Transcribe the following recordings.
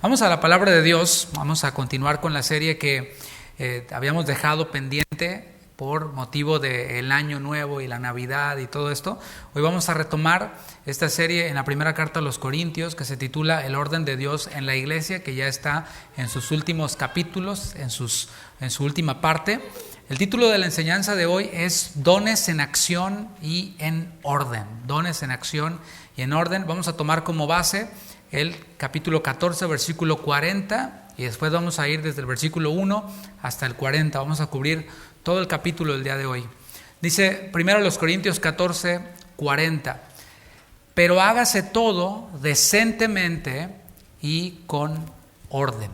Vamos a la palabra de Dios, vamos a continuar con la serie que habíamos dejado pendiente por motivo del año nuevo y la Navidad y todo esto. Hoy vamos a retomar esta serie en la primera carta a los Corintios, que se titula El orden de Dios en la iglesia, que ya está en sus últimos capítulos, en su última parte. El título de la enseñanza de hoy es Dones en acción y en orden. Dones en acción y en orden. Vamos a tomar como base el capítulo 14, versículo 40, y después vamos a ir desde el versículo 1 hasta el 40. Vamos a cubrir todo el capítulo del día de hoy. Dice primero los Corintios 14, 40. Pero hágase todo decentemente y con orden.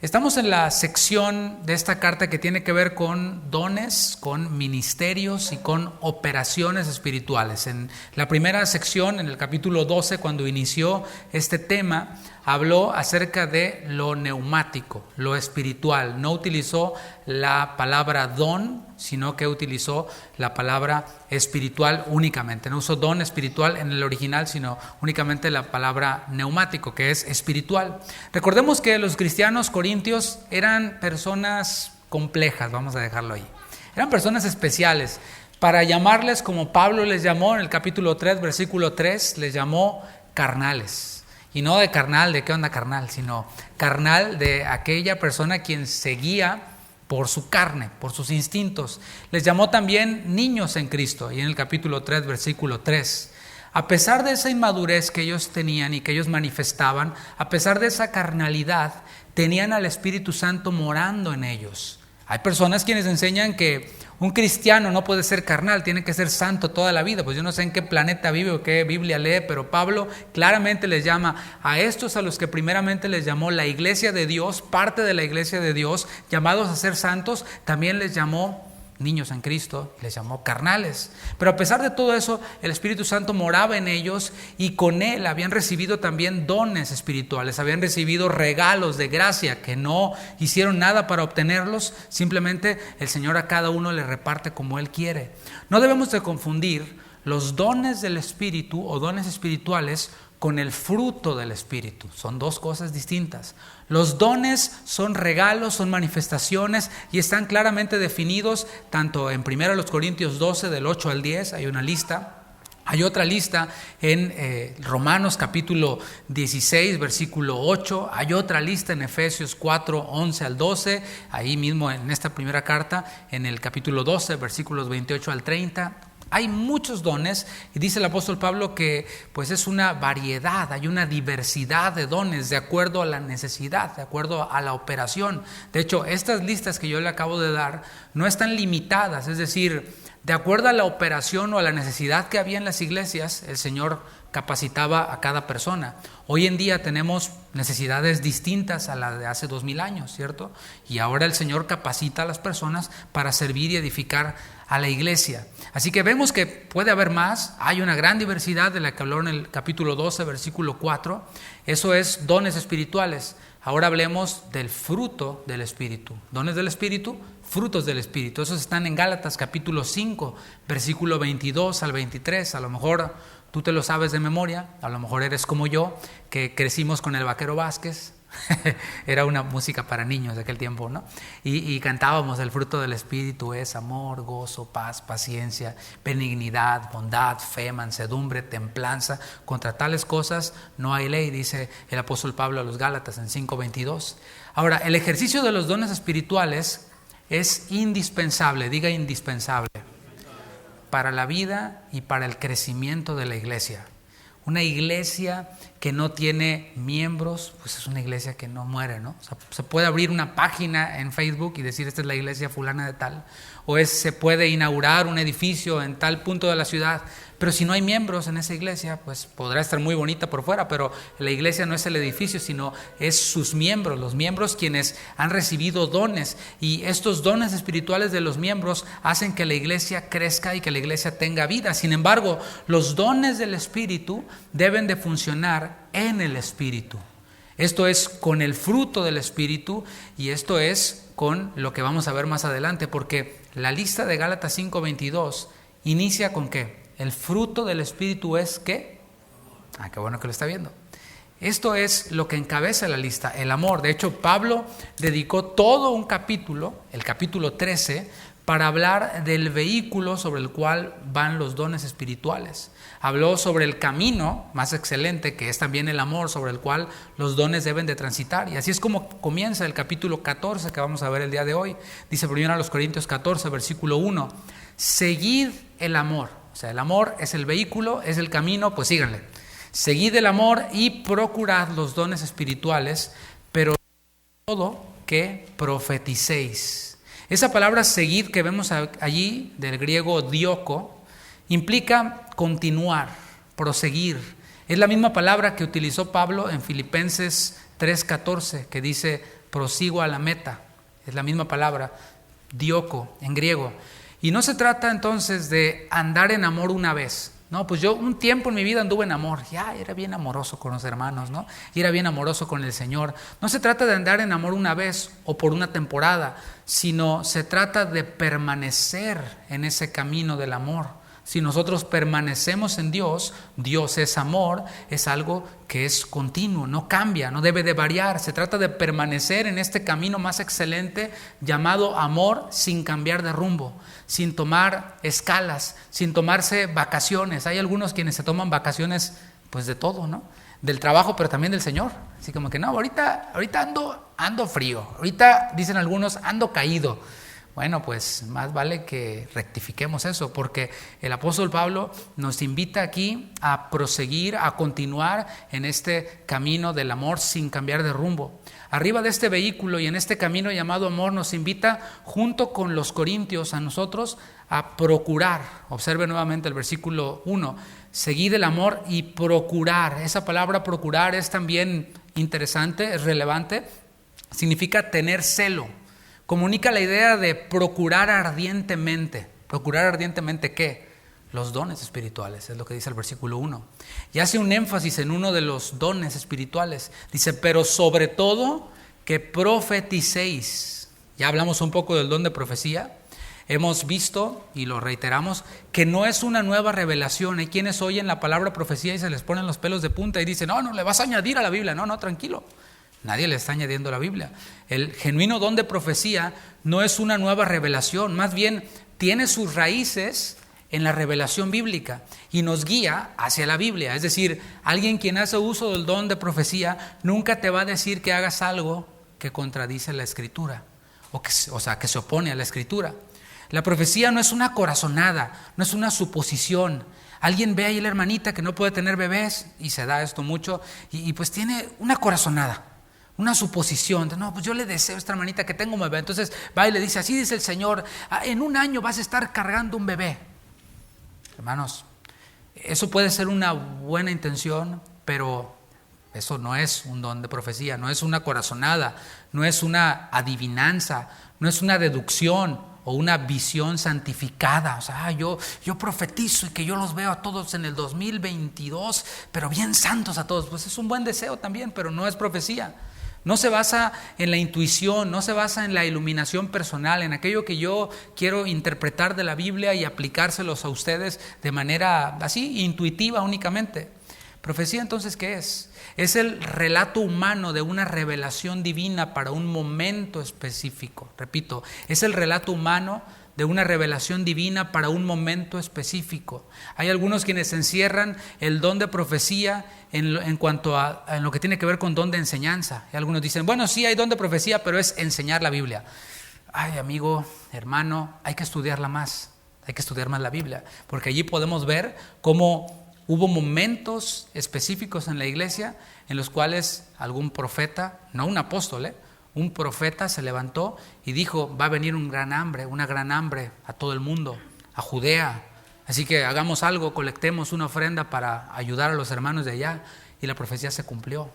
Estamos en la sección de esta carta que tiene que ver con dones, con ministerios y con operaciones espirituales. En la primera sección, en el capítulo 12, cuando inició este tema, habló acerca de lo neumático, lo espiritual. No utilizó la palabra don, sino que utilizó la palabra espiritual únicamente. No usó don espiritual en el original, sino únicamente la palabra neumático, que es espiritual. Recordemos que los cristianos corintios eran personas complejas, vamos a dejarlo ahí. Eran personas especiales. Para llamarles como Pablo les llamó en el capítulo 3, versículo 3, les llamó carnales. Y no de carnal, de qué onda carnal, sino carnal de aquella persona quien se guía por su carne, por sus instintos. Les llamó también niños en Cristo, y en el capítulo 3, versículo 3. A pesar de esa inmadurez que ellos tenían y que ellos manifestaban, a pesar de esa carnalidad, tenían al Espíritu Santo morando en ellos. Hay personas quienes enseñan que un cristiano no puede ser carnal, tiene que ser santo toda la vida. Pues yo no sé en qué planeta vive o qué Biblia lee, pero Pablo claramente les llama a estos, a los que primeramente les llamó la iglesia de Dios, parte de la iglesia de Dios, llamados a ser santos, también les llamó niños en Cristo, les llamó carnales. Pero a pesar de todo eso, el Espíritu Santo moraba en ellos y con él habían recibido también dones espirituales, habían recibido regalos de gracia que no hicieron nada para obtenerlos, simplemente el Señor a cada uno le reparte como Él quiere. No debemos de confundir los dones del Espíritu o dones espirituales con el fruto del Espíritu. Son dos cosas distintas. Los dones son regalos, son manifestaciones y están claramente definidos tanto en 1 Corintios 12, del 8 al 10, hay una lista. Hay otra lista en Romanos capítulo 16, versículo 8. Hay otra lista en Efesios 4, 11 al 12. Ahí mismo en esta primera carta, en el capítulo 12, versículos 28 al 30. Hay muchos dones y dice el apóstol Pablo que pues es una variedad, hay una diversidad de dones de acuerdo a la necesidad, de acuerdo a la operación. De hecho, estas listas que yo le acabo de dar no están limitadas, es decir, de acuerdo a la operación o a la necesidad que había en las iglesias, el Señor capacitaba a cada persona. Hoy en día tenemos necesidades distintas a las de hace 2000 años, ¿cierto? Y ahora el Señor capacita a las personas para servir y edificar a la iglesia. Así que vemos que puede haber más. Hay una gran diversidad de la que habló en el capítulo 12, versículo 4. Eso es dones espirituales. Ahora hablemos del fruto del Espíritu. Dones del Espíritu, frutos del Espíritu. Esos están en Gálatas capítulo 5, versículo 22 al 23. A lo mejor tú te lo sabes de memoria, a lo mejor eres como yo, que crecimos con el Vaquero Vázquez. Era una música para niños de aquel tiempo, ¿no? Y cantábamos: el fruto del Espíritu es amor, gozo, paz, paciencia, benignidad, bondad, fe, mansedumbre, templanza. Contra tales cosas no hay ley, dice el apóstol Pablo a los Gálatas en 5:22. Ahora, el ejercicio de los dones espirituales es indispensable, diga indispensable, para la vida y para el crecimiento de la iglesia. Una iglesia que no tiene miembros, pues es una iglesia que no muere, ¿no? O sea, se puede abrir una página en Facebook y decir: esta es la iglesia fulana de tal, o se puede inaugurar un edificio en tal punto de la ciudad, pero si no hay miembros en esa iglesia, pues podrá estar muy bonita por fuera, pero la iglesia no es el edificio, sino es sus miembros, los miembros quienes han recibido dones, y estos dones espirituales de los miembros hacen que la iglesia crezca y que la iglesia tenga vida. Sin embargo, los dones del Espíritu deben de funcionar en el Espíritu. Esto es con el fruto del Espíritu, y esto es con lo que vamos a ver más adelante, porque la lista de Gálatas 5:22 inicia con ¿qué? El fruto del Espíritu es ¿qué? Qué bueno que lo está viendo. Esto es lo que encabeza la lista, el amor. De hecho, Pablo dedicó todo un capítulo, el capítulo 13, para hablar del vehículo sobre el cual van los dones espirituales. Habló sobre el camino más excelente, que es también el amor, sobre el cual los dones deben de transitar. Y así es como comienza el capítulo 14 que vamos a ver el día de hoy. Dice primero a los Corintios 14, versículo 1, seguid el amor. O sea, el amor es el vehículo, es el camino, pues síganle. Seguid el amor y procurad los dones espirituales, pero todo que profeticéis. Esa palabra seguid que vemos allí, del griego dioko, implica continuar, proseguir. Es la misma palabra que utilizó Pablo en Filipenses 3:14, que dice prosigo a la meta. Es la misma palabra, dioko, en griego. Y no se trata entonces de andar en amor una vez. No, pues yo un tiempo en mi vida anduve en amor, ya era bien amoroso con los hermanos, ¿no? Y era bien amoroso con el Señor. No se trata de andar en amor una vez o por una temporada, sino se trata de permanecer en ese camino del amor. Si nosotros permanecemos en Dios, Dios es amor, es algo que es continuo, no cambia, no debe de variar. Se trata de permanecer en este camino más excelente llamado amor sin cambiar de rumbo, sin tomar escalas, sin tomarse vacaciones. Hay algunos quienes se toman vacaciones pues de todo, ¿no? Del trabajo, pero también del Señor. Así como que no, ahorita ando frío, ahorita dicen algunos ando caído. Bueno, pues más vale que rectifiquemos eso, porque el apóstol Pablo nos invita aquí a proseguir, a continuar en este camino del amor sin cambiar de rumbo. Arriba de este vehículo y en este camino llamado amor nos invita, junto con los corintios, a nosotros a procurar. Observe nuevamente el versículo 1. Seguid el amor y procurar. Esa palabra procurar es también interesante, es relevante. Significa tener celo. Comunica la idea de procurar ardientemente. ¿Procurar ardientemente qué? Los dones espirituales, es lo que dice el versículo 1. Y hace un énfasis en uno de los dones espirituales. Dice, pero sobre todo que profeticéis. Ya hablamos un poco del don de profecía. Hemos visto, y lo reiteramos, que no es una nueva revelación. Hay quienes oyen la palabra profecía y se les ponen los pelos de punta y dicen, no, le vas a añadir a la Biblia. No, tranquilo. Nadie le está añadiendo a la Biblia. El genuino don de profecía no es una nueva revelación, más bien tiene sus raíces en la revelación bíblica y nos guía hacia la Biblia. Es decir, alguien quien hace uso del don de profecía nunca te va a decir que hagas algo que contradice la Escritura, que se opone a la Escritura. La profecía no es una corazonada, no es una suposición. Alguien ve ahí a la hermanita que no puede tener bebés, y se da esto mucho, y pues tiene una corazonada. Una suposición, de, no, pues yo le deseo a esta hermanita que tenga un bebé. Entonces va y le dice, así dice el Señor, en un año vas a estar cargando un bebé. Hermanos, eso puede ser una buena intención, pero eso no es un don de profecía, no es una corazonada, no es una adivinanza, no es una deducción o una visión santificada. O sea, yo profetizo y que yo los veo a todos en el 2022, pero bien santos a todos. Pues es un buen deseo también, pero no es profecía. No se basa en la intuición, no se basa en la iluminación personal, en aquello que yo quiero interpretar de la Biblia y aplicárselos a ustedes de manera así, intuitiva únicamente. Profecía, entonces, ¿qué es? Es el relato humano de una revelación divina para un momento específico. Repito, es el relato humano de una revelación divina para un momento específico. Hay algunos quienes encierran el don de profecía en cuanto a en lo que tiene que ver con don de enseñanza. Y algunos dicen, bueno, sí hay don de profecía, pero es enseñar la Biblia. Ay, amigo, hermano, hay que estudiarla más. Hay que estudiar más la Biblia, porque allí podemos ver cómo hubo momentos específicos en la iglesia en los cuales algún profeta, no un apóstol, un profeta se levantó y dijo, va a venir una gran hambre a todo el mundo, a Judea. Así que hagamos algo, colectemos una ofrenda para ayudar a los hermanos de allá. Y la profecía se cumplió.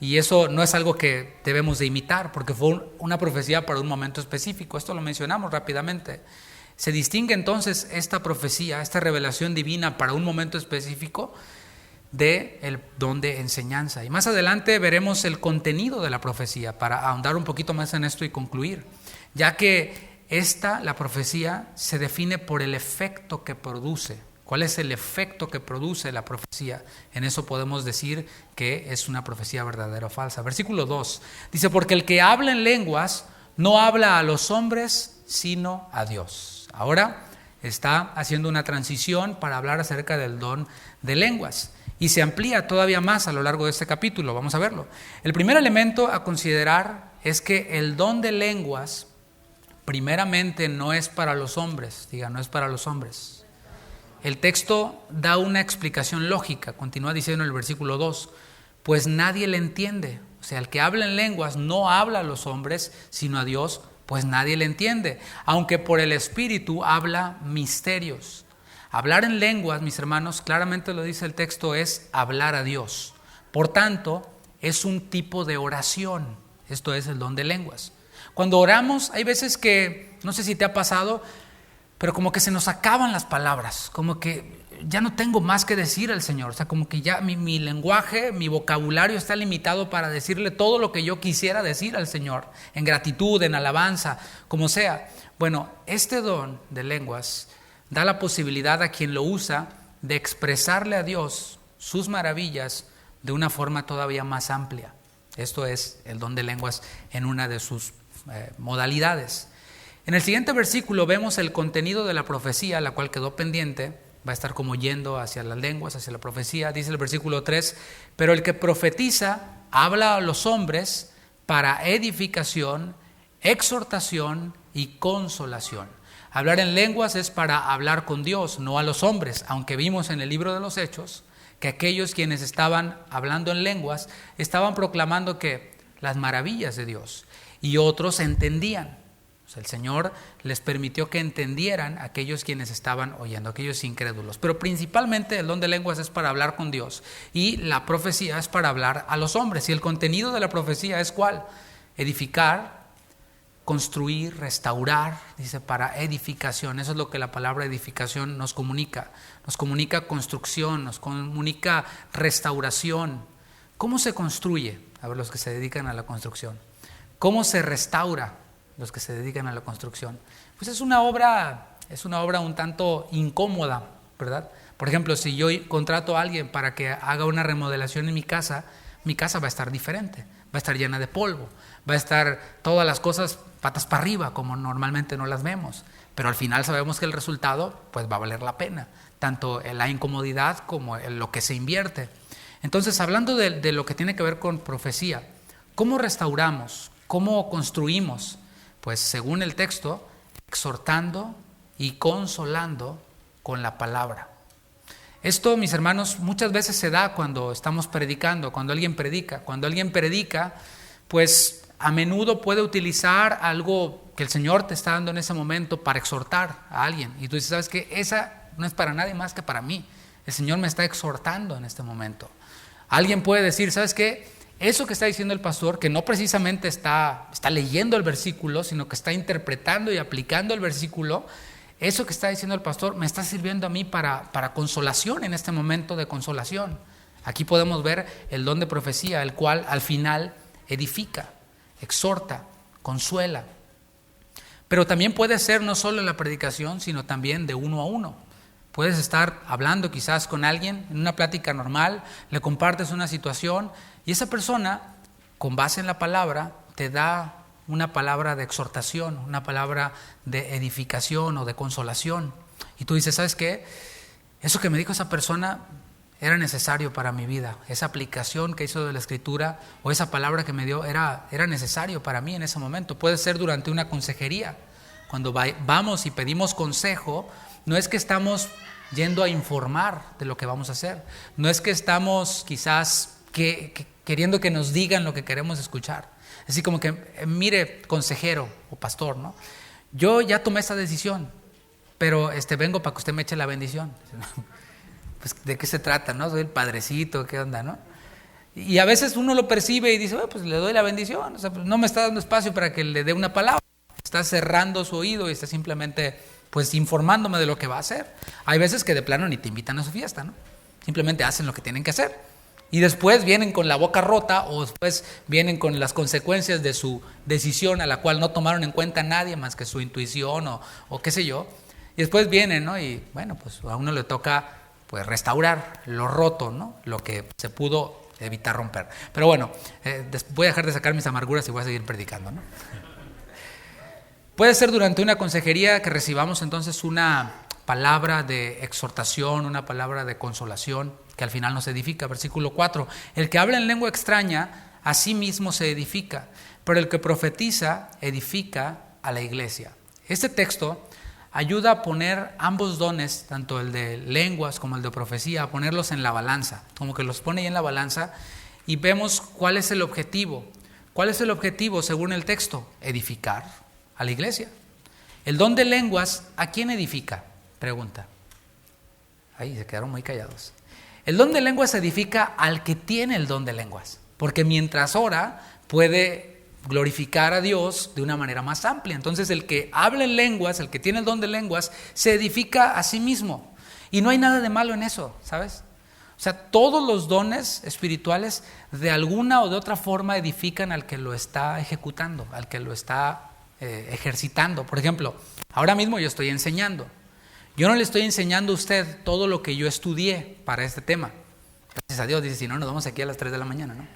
Y eso no es algo que debemos de imitar, porque fue una profecía para un momento específico. Esto lo mencionamos rápidamente. Se distingue entonces esta profecía, esta revelación divina para un momento específico del don de enseñanza. Y más adelante veremos el contenido de la profecía para ahondar un poquito más en esto y concluir, ya que la profecía se define por el efecto que produce ¿Cuál es el efecto que produce la profecía? En eso podemos decir que es una profecía verdadera o falsa. Versículo 2 dice, porque el que habla en lenguas no habla a los hombres, sino a Dios. Ahora está haciendo una transición para hablar acerca del don de lenguas. Y se amplía todavía más a lo largo de este capítulo. Vamos a verlo. El primer elemento a considerar es que el don de lenguas, primeramente, no es para los hombres. Diga, no es para los hombres. El texto da una explicación lógica, continúa diciendo en el versículo 2, pues nadie le entiende. O sea, el que habla en lenguas no habla a los hombres, sino a Dios, pues nadie le entiende. Aunque por el Espíritu habla misterios. Hablar en lenguas, mis hermanos, claramente lo dice el texto, es hablar a Dios. Por tanto, es un tipo de oración. Esto es el don de lenguas. Cuando oramos, hay veces que, no sé si te ha pasado, pero como que se nos acaban las palabras, como que ya no tengo más que decir al Señor, o sea, como que ya mi lenguaje, mi vocabulario está limitado para decirle todo lo que yo quisiera decir al Señor, en gratitud, en alabanza, como sea. Bueno, este don de lenguas da la posibilidad a quien lo usa de expresarle a Dios sus maravillas de una forma todavía más amplia. Esto es el don de lenguas en una de sus modalidades. En el siguiente versículo vemos el contenido de la profecía, la cual quedó pendiente, va a estar como yendo hacia las lenguas, hacia la profecía. Dice el versículo 3, pero el que profetiza habla a los hombres para edificación, exhortación y consolación. Hablar en lenguas es para hablar con Dios, no a los hombres, aunque vimos en el libro de los Hechos que aquellos quienes estaban hablando en lenguas estaban proclamando que las maravillas de Dios y otros entendían. O sea, el Señor les permitió que entendieran aquellos quienes estaban oyendo, aquellos incrédulos. Pero principalmente el don de lenguas es para hablar con Dios y la profecía es para hablar a los hombres. Y el contenido de la profecía es ¿cuál? Edificar, construir, restaurar, dice para edificación. Eso es lo que la palabra edificación nos comunica. Nos comunica construcción, nos comunica restauración. ¿Cómo se construye? A ver, los que se dedican a la construcción. ¿Cómo se restaura? Los que se dedican a la construcción. Pues es una obra un tanto incómoda, ¿verdad? Por ejemplo, si yo contrato a alguien para que haga una remodelación en mi casa va a estar diferente, va a estar llena de polvo, va a estar todas las cosas patas para arriba, como normalmente no las vemos, pero al final sabemos que el resultado pues va a valer la pena, tanto en la incomodidad como en lo que se invierte. Entonces, hablando de lo que tiene que ver con profecía, ¿cómo restauramos? ¿Cómo construimos? Pues según el texto, exhortando y consolando con la palabra. Esto, mis hermanos, muchas veces se da cuando estamos predicando, cuando alguien predica. Cuando alguien predica, pues a menudo puede utilizar algo que el Señor te está dando en ese momento para exhortar a alguien. Y tú dices, ¿sabes qué? Esa no es para nadie más que para mí. El Señor me está exhortando en este momento. Alguien puede decir, ¿sabes qué? Eso que está diciendo el pastor, que no precisamente está leyendo el versículo, sino que está interpretando y aplicando el versículo, eso que está diciendo el pastor me está sirviendo a mí para consolación en este momento de consolación. Aquí podemos ver el don de profecía, el cual al final edifica, exhorta, consuela. Pero también puede ser no solo en la predicación, sino también de uno a uno. Puedes estar hablando quizás con alguien en una plática normal, le compartes una situación y esa persona, con base en la palabra, te da una palabra de exhortación, una palabra de edificación o de consolación. Y tú dices, ¿sabes qué? Eso que me dijo esa persona era necesario para mi vida. Esa aplicación que hizo de la Escritura o esa palabra que me dio era necesario para mí en ese momento. Puede ser durante una consejería. Cuando vamos y pedimos consejo, no es que estamos yendo a informar de lo que vamos a hacer. No es que estamos quizás queriendo que nos digan lo que queremos escuchar. Así como que, mire, consejero o pastor, ¿no? Yo ya tomé esa decisión, pero vengo para que usted me eche la bendición. Pues, ¿de qué se trata, no? Soy el padrecito, ¿qué onda, no? Y a veces uno lo percibe y dice, pues le doy la bendición. O sea, pues, no me está dando espacio para que le dé una palabra. Está cerrando su oído y está simplemente, pues, informándome de lo que va a hacer. Hay veces que de plano ni te invitan a su fiesta, ¿no? Simplemente hacen lo que tienen que hacer. Y después vienen con la boca rota o después vienen con las consecuencias de su decisión a la cual no tomaron en cuenta nadie más que su intuición o qué sé yo. Y después viene, ¿no? Y bueno, pues a uno le toca pues restaurar lo roto, ¿no? Lo que se pudo evitar romper. Pero bueno, voy a dejar de sacar mis amarguras y voy a seguir predicando, ¿no? Puede ser durante una consejería que recibamos entonces una palabra de exhortación, una palabra de consolación, que al final nos edifica. Versículo 4, el que habla en lengua extraña, a sí mismo se edifica, pero el que profetiza, edifica a la iglesia. Este texto ayuda a poner ambos dones, tanto el de lenguas como el de profecía, a ponerlos en la balanza, como que los pone ahí en la balanza y vemos cuál es el objetivo. ¿Cuál es el objetivo según el texto? Edificar a la iglesia. El don de lenguas, ¿a quién edifica? Pregunta. Ahí se quedaron muy callados. El don de lenguas edifica al que tiene el don de lenguas, porque mientras ora puede glorificar a Dios de una manera más amplia. Entonces el que habla en lenguas, el que tiene el don de lenguas, se edifica a sí mismo. Y no hay nada de malo en eso, ¿sabes? O sea, todos los dones espirituales de alguna o de otra forma edifican al que lo está ejecutando, al que lo está ejercitando. Por ejemplo, ahora mismo yo estoy enseñando. Yo no le estoy enseñando a usted todo lo que yo estudié para este tema. Gracias a Dios, dice, si no, nos vamos aquí a las 3 de la mañana, ¿no?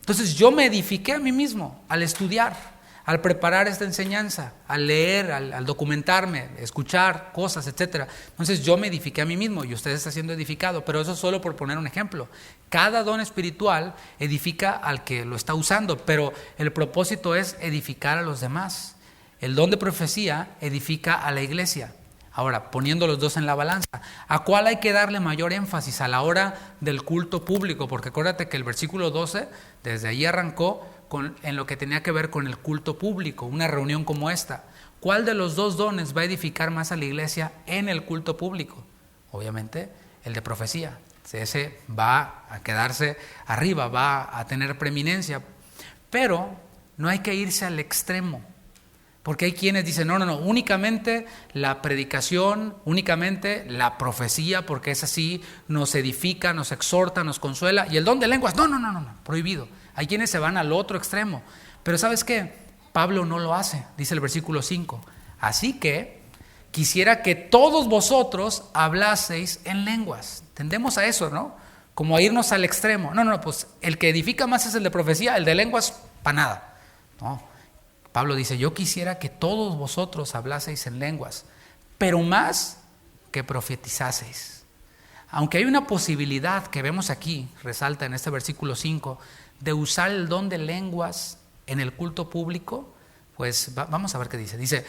Entonces yo me edifiqué a mí mismo al estudiar, al preparar esta enseñanza, al leer, al documentarme, escuchar cosas, etc. Entonces yo me edifiqué a mí mismo y usted está siendo edificado, pero eso solo por poner un ejemplo. Cada don espiritual edifica al que lo está usando, pero el propósito es edificar a los demás. El don de profecía edifica a la iglesia. Ahora, poniendo los dos en la balanza, ¿a cuál hay que darle mayor énfasis? A la hora del culto público, porque acuérdate que el versículo 12, desde ahí arrancó en lo que tenía que ver con el culto público, una reunión como esta. ¿Cuál de los dos dones va a edificar más a la iglesia en el culto público? Obviamente, el de profecía. Ese va a quedarse arriba, va a tener preeminencia, pero no hay que irse al extremo. Porque hay quienes dicen, no, únicamente la predicación, únicamente la profecía, porque es así, nos edifica, nos exhorta, nos consuela. Y el don de lenguas, no, prohibido. Hay quienes se van al otro extremo. Pero ¿sabes qué? Pablo no lo hace, dice el versículo 5. Así que quisiera que todos vosotros hablaseis en lenguas. Tendemos a eso, ¿no? Como a irnos al extremo. Pues el que edifica más es el de profecía, el de lenguas, para nada. No. Pablo dice, yo quisiera que todos vosotros hablaseis en lenguas, pero más que profetizaseis. Aunque hay una posibilidad que vemos aquí, resalta en este versículo 5, de usar el don de lenguas en el culto público, pues vamos a ver qué dice. Dice,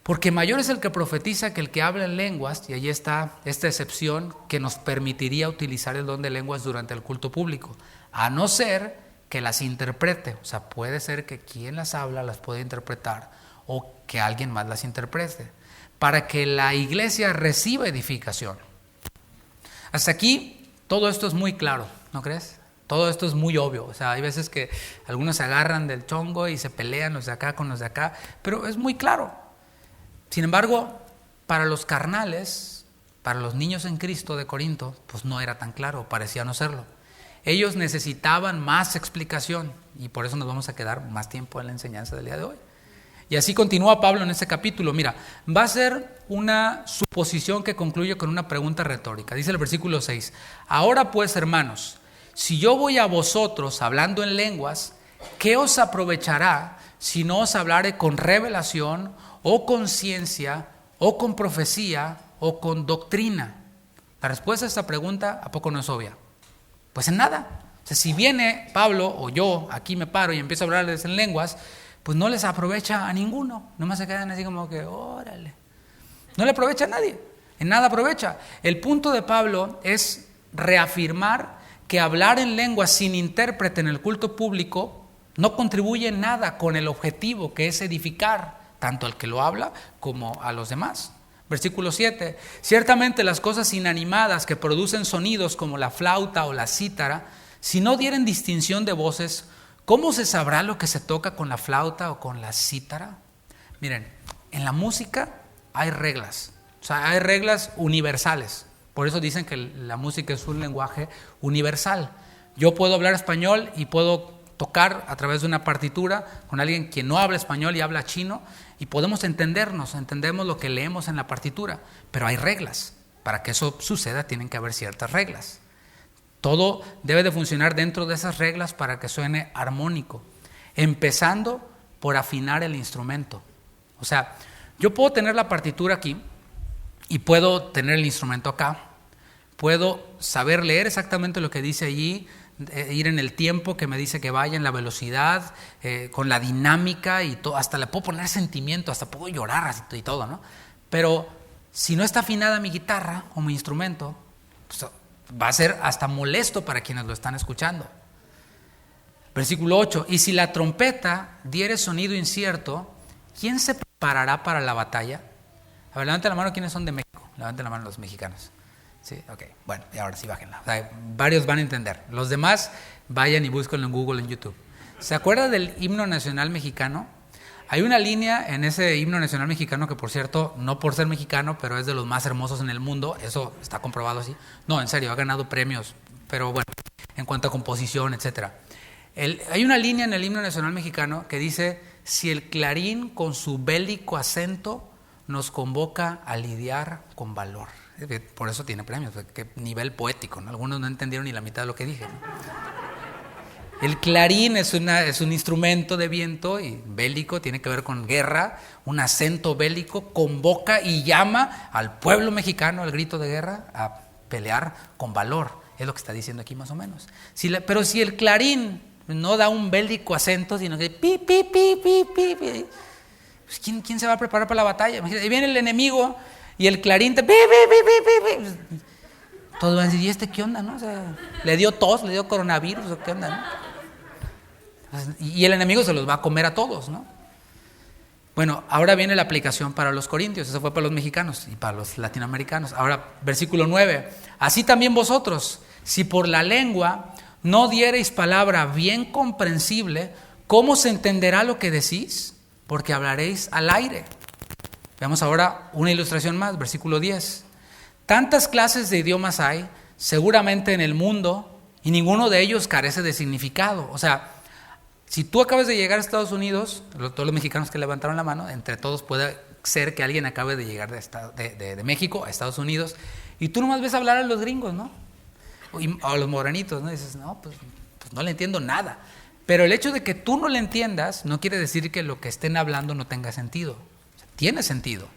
porque mayor es el que profetiza que el que habla en lenguas, y ahí está esta excepción que nos permitiría utilizar el don de lenguas durante el culto público, a no ser que las interprete. O sea, puede ser que quien las habla las pueda interpretar o que alguien más las interprete, para que la iglesia reciba edificación. Hasta aquí todo esto es muy claro, ¿no crees? Todo esto es muy obvio. O sea, hay veces que algunos se agarran del chongo y se pelean los de acá con los de acá, pero es muy claro. Sin embargo, para los carnales, para los niños en Cristo de Corinto, pues no era tan claro, parecía no serlo. Ellos necesitaban más explicación y por eso nos vamos a quedar más tiempo en la enseñanza del día de hoy. Y así continúa Pablo en este capítulo. Mira, va a ser una suposición que concluye con una pregunta retórica. Dice el versículo 6, ahora pues, hermanos, si yo voy a vosotros hablando en lenguas, ¿qué os aprovechará si no os hablare con revelación o con ciencia o con profecía o con doctrina? La respuesta a esta pregunta, ¿a poco no es obvia? Pues en nada. O sea, si viene Pablo o yo aquí me paro y empiezo a hablarles en lenguas, pues no les aprovecha a ninguno. Nomás se quedan así como que, órale. No le aprovecha a nadie. En nada aprovecha. El punto de Pablo es reafirmar que hablar en lenguas sin intérprete en el culto público no contribuye en nada con el objetivo que es edificar tanto al que lo habla como a los demás. Versículo 7, ciertamente las cosas inanimadas que producen sonidos como la flauta o la cítara, si no dieren distinción de voces, ¿cómo se sabrá lo que se toca con la flauta o con la cítara? Miren, en la música hay reglas, o sea, hay reglas universales. Por eso dicen que la música es un lenguaje universal. Yo puedo hablar español y puedo tocar a través de una partitura con alguien que no habla español y habla chino y podemos entendemos lo que leemos en la partitura, pero hay reglas. Para que eso suceda tienen que haber ciertas reglas. Todo debe de funcionar dentro de esas reglas para que suene armónico, empezando por afinar el instrumento. O sea, yo puedo tener la partitura aquí y puedo tener el instrumento acá, puedo saber leer exactamente lo que dice allí, ir en el tiempo que me dice que vaya, en la velocidad, con la dinámica y todo, hasta le puedo poner sentimiento, hasta puedo llorar y todo, ¿no? Pero si no está afinada mi guitarra o mi instrumento, pues va a ser hasta molesto para quienes lo están escuchando. Versículo 8, y si la trompeta diere sonido incierto, ¿quién se preparará para la batalla? A ver, levanten la mano quienes son de México. Levanten la mano los mexicanos. Sí, ok. Bueno, y ahora sí bájenla. O sea, varios van a entender. Los demás vayan y búsquenlo en Google, en YouTube. ¿Se acuerda del himno nacional mexicano? Hay una línea en ese himno nacional mexicano que, por cierto, no por ser mexicano, pero es de los más hermosos en el mundo. Eso está comprobado así. No, en serio, ha ganado premios. Pero bueno, en cuanto a composición, etcétera. Hay una línea en el himno nacional mexicano que dice: si el clarín con su bélico acento nos convoca a lidiar con valor. Por eso tiene premios, qué nivel poético, ¿no? Algunos no entendieron ni la mitad de lo que dije, ¿no? El clarín es un instrumento de viento y bélico, tiene que ver con guerra, un acento bélico, convoca y llama al pueblo mexicano al grito de guerra a pelear con valor, es lo que está diciendo aquí más o menos. Pero si el clarín no da un bélico acento, sino que pi, pi, pi, pi, pi, pi, pues ¿quién se va a preparar para la batalla? Imagínate, ahí viene el enemigo y el clarín te pi, pi, pi, pi, pi. Todos van a decir, ¿y este qué onda, no? O sea, ¿le dio tos, le dio coronavirus o qué onda, no? Y el enemigo se los va a comer a todos, ¿no? Bueno, ahora viene la aplicación para los corintios. Eso fue para los mexicanos y para los latinoamericanos. Ahora, versículo 9. Así también vosotros, si por la lengua no diereis palabra bien comprensible, ¿cómo se entenderá lo que decís? Porque hablaréis al aire. Veamos ahora una ilustración más, versículo 10. Tantas clases de idiomas hay, seguramente en el mundo, y ninguno de ellos carece de significado. O sea, si tú acabas de llegar a Estados Unidos, todos los mexicanos que levantaron la mano, entre todos puede ser que alguien acabe de llegar de México a Estados Unidos, y tú nomás ves hablar a los gringos, ¿no? O a los morenitos, ¿no? Y dices, no, pues no le entiendo nada. Pero el hecho de que tú no le entiendas no quiere decir que lo que estén hablando no tenga sentido. O sea, tiene sentido.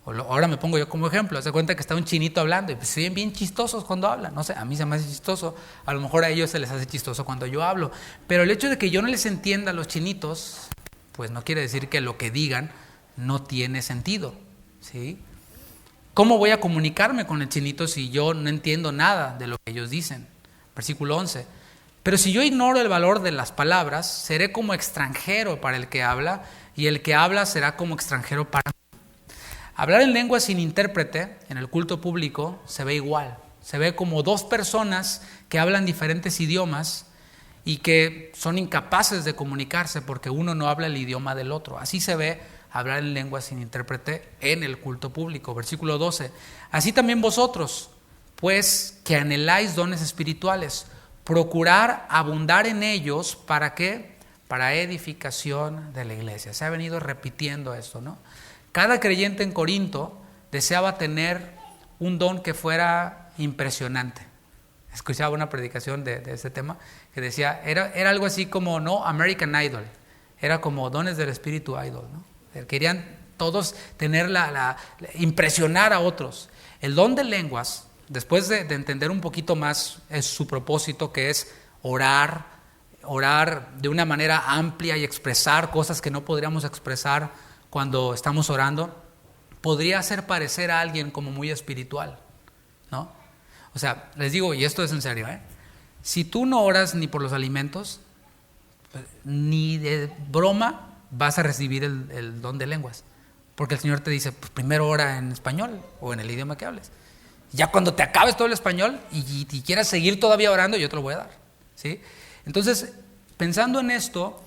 Ahora me pongo yo como ejemplo. Se cuenta que está un chinito hablando y pues se ven bien chistosos cuando hablan. No sé, a mí se me hace chistoso. A lo mejor a ellos se les hace chistoso cuando yo hablo. Pero el hecho de que yo no les entienda a los chinitos, pues no quiere decir que lo que digan no tiene sentido, ¿sí? ¿Cómo voy a comunicarme con el chinito si yo no entiendo nada de lo que ellos dicen? Versículo 11. Pero si yo ignoro el valor de las palabras, seré como extranjero para el que habla, y el que habla será como extranjero para mí. Hablar en lengua sin intérprete en el culto público se ve igual. Se ve como dos personas que hablan diferentes idiomas y que son incapaces de comunicarse porque uno no habla el idioma del otro. Así se ve hablar en lengua sin intérprete en el culto público. Versículo 12. Así también vosotros, pues que anheláis dones espirituales, procurar abundar en ellos, ¿para qué? Para edificación de la iglesia. Se ha venido repitiendo esto, ¿no? Cada creyente en Corinto deseaba tener un don que fuera impresionante. Escuchaba una predicación de este tema que decía, era algo así como, no American Idol, era como dones del espíritu idol, ¿no? Querían todos tener impresionar a otros. El don de lenguas, después de entender un poquito más es su propósito, que es orar de una manera amplia y expresar cosas que no podríamos expresar cuando estamos orando, podría hacer parecer a alguien como muy espiritual, ¿no? O sea, les digo, y esto es en serio, si tú no oras ni por los alimentos, ni de broma vas a recibir el don de lenguas, porque el Señor te dice, pues primero ora en español o en el idioma que hables. Ya cuando te acabes todo el español y quieras seguir todavía orando, yo te lo voy a dar, ¿sí? Entonces, pensando en esto,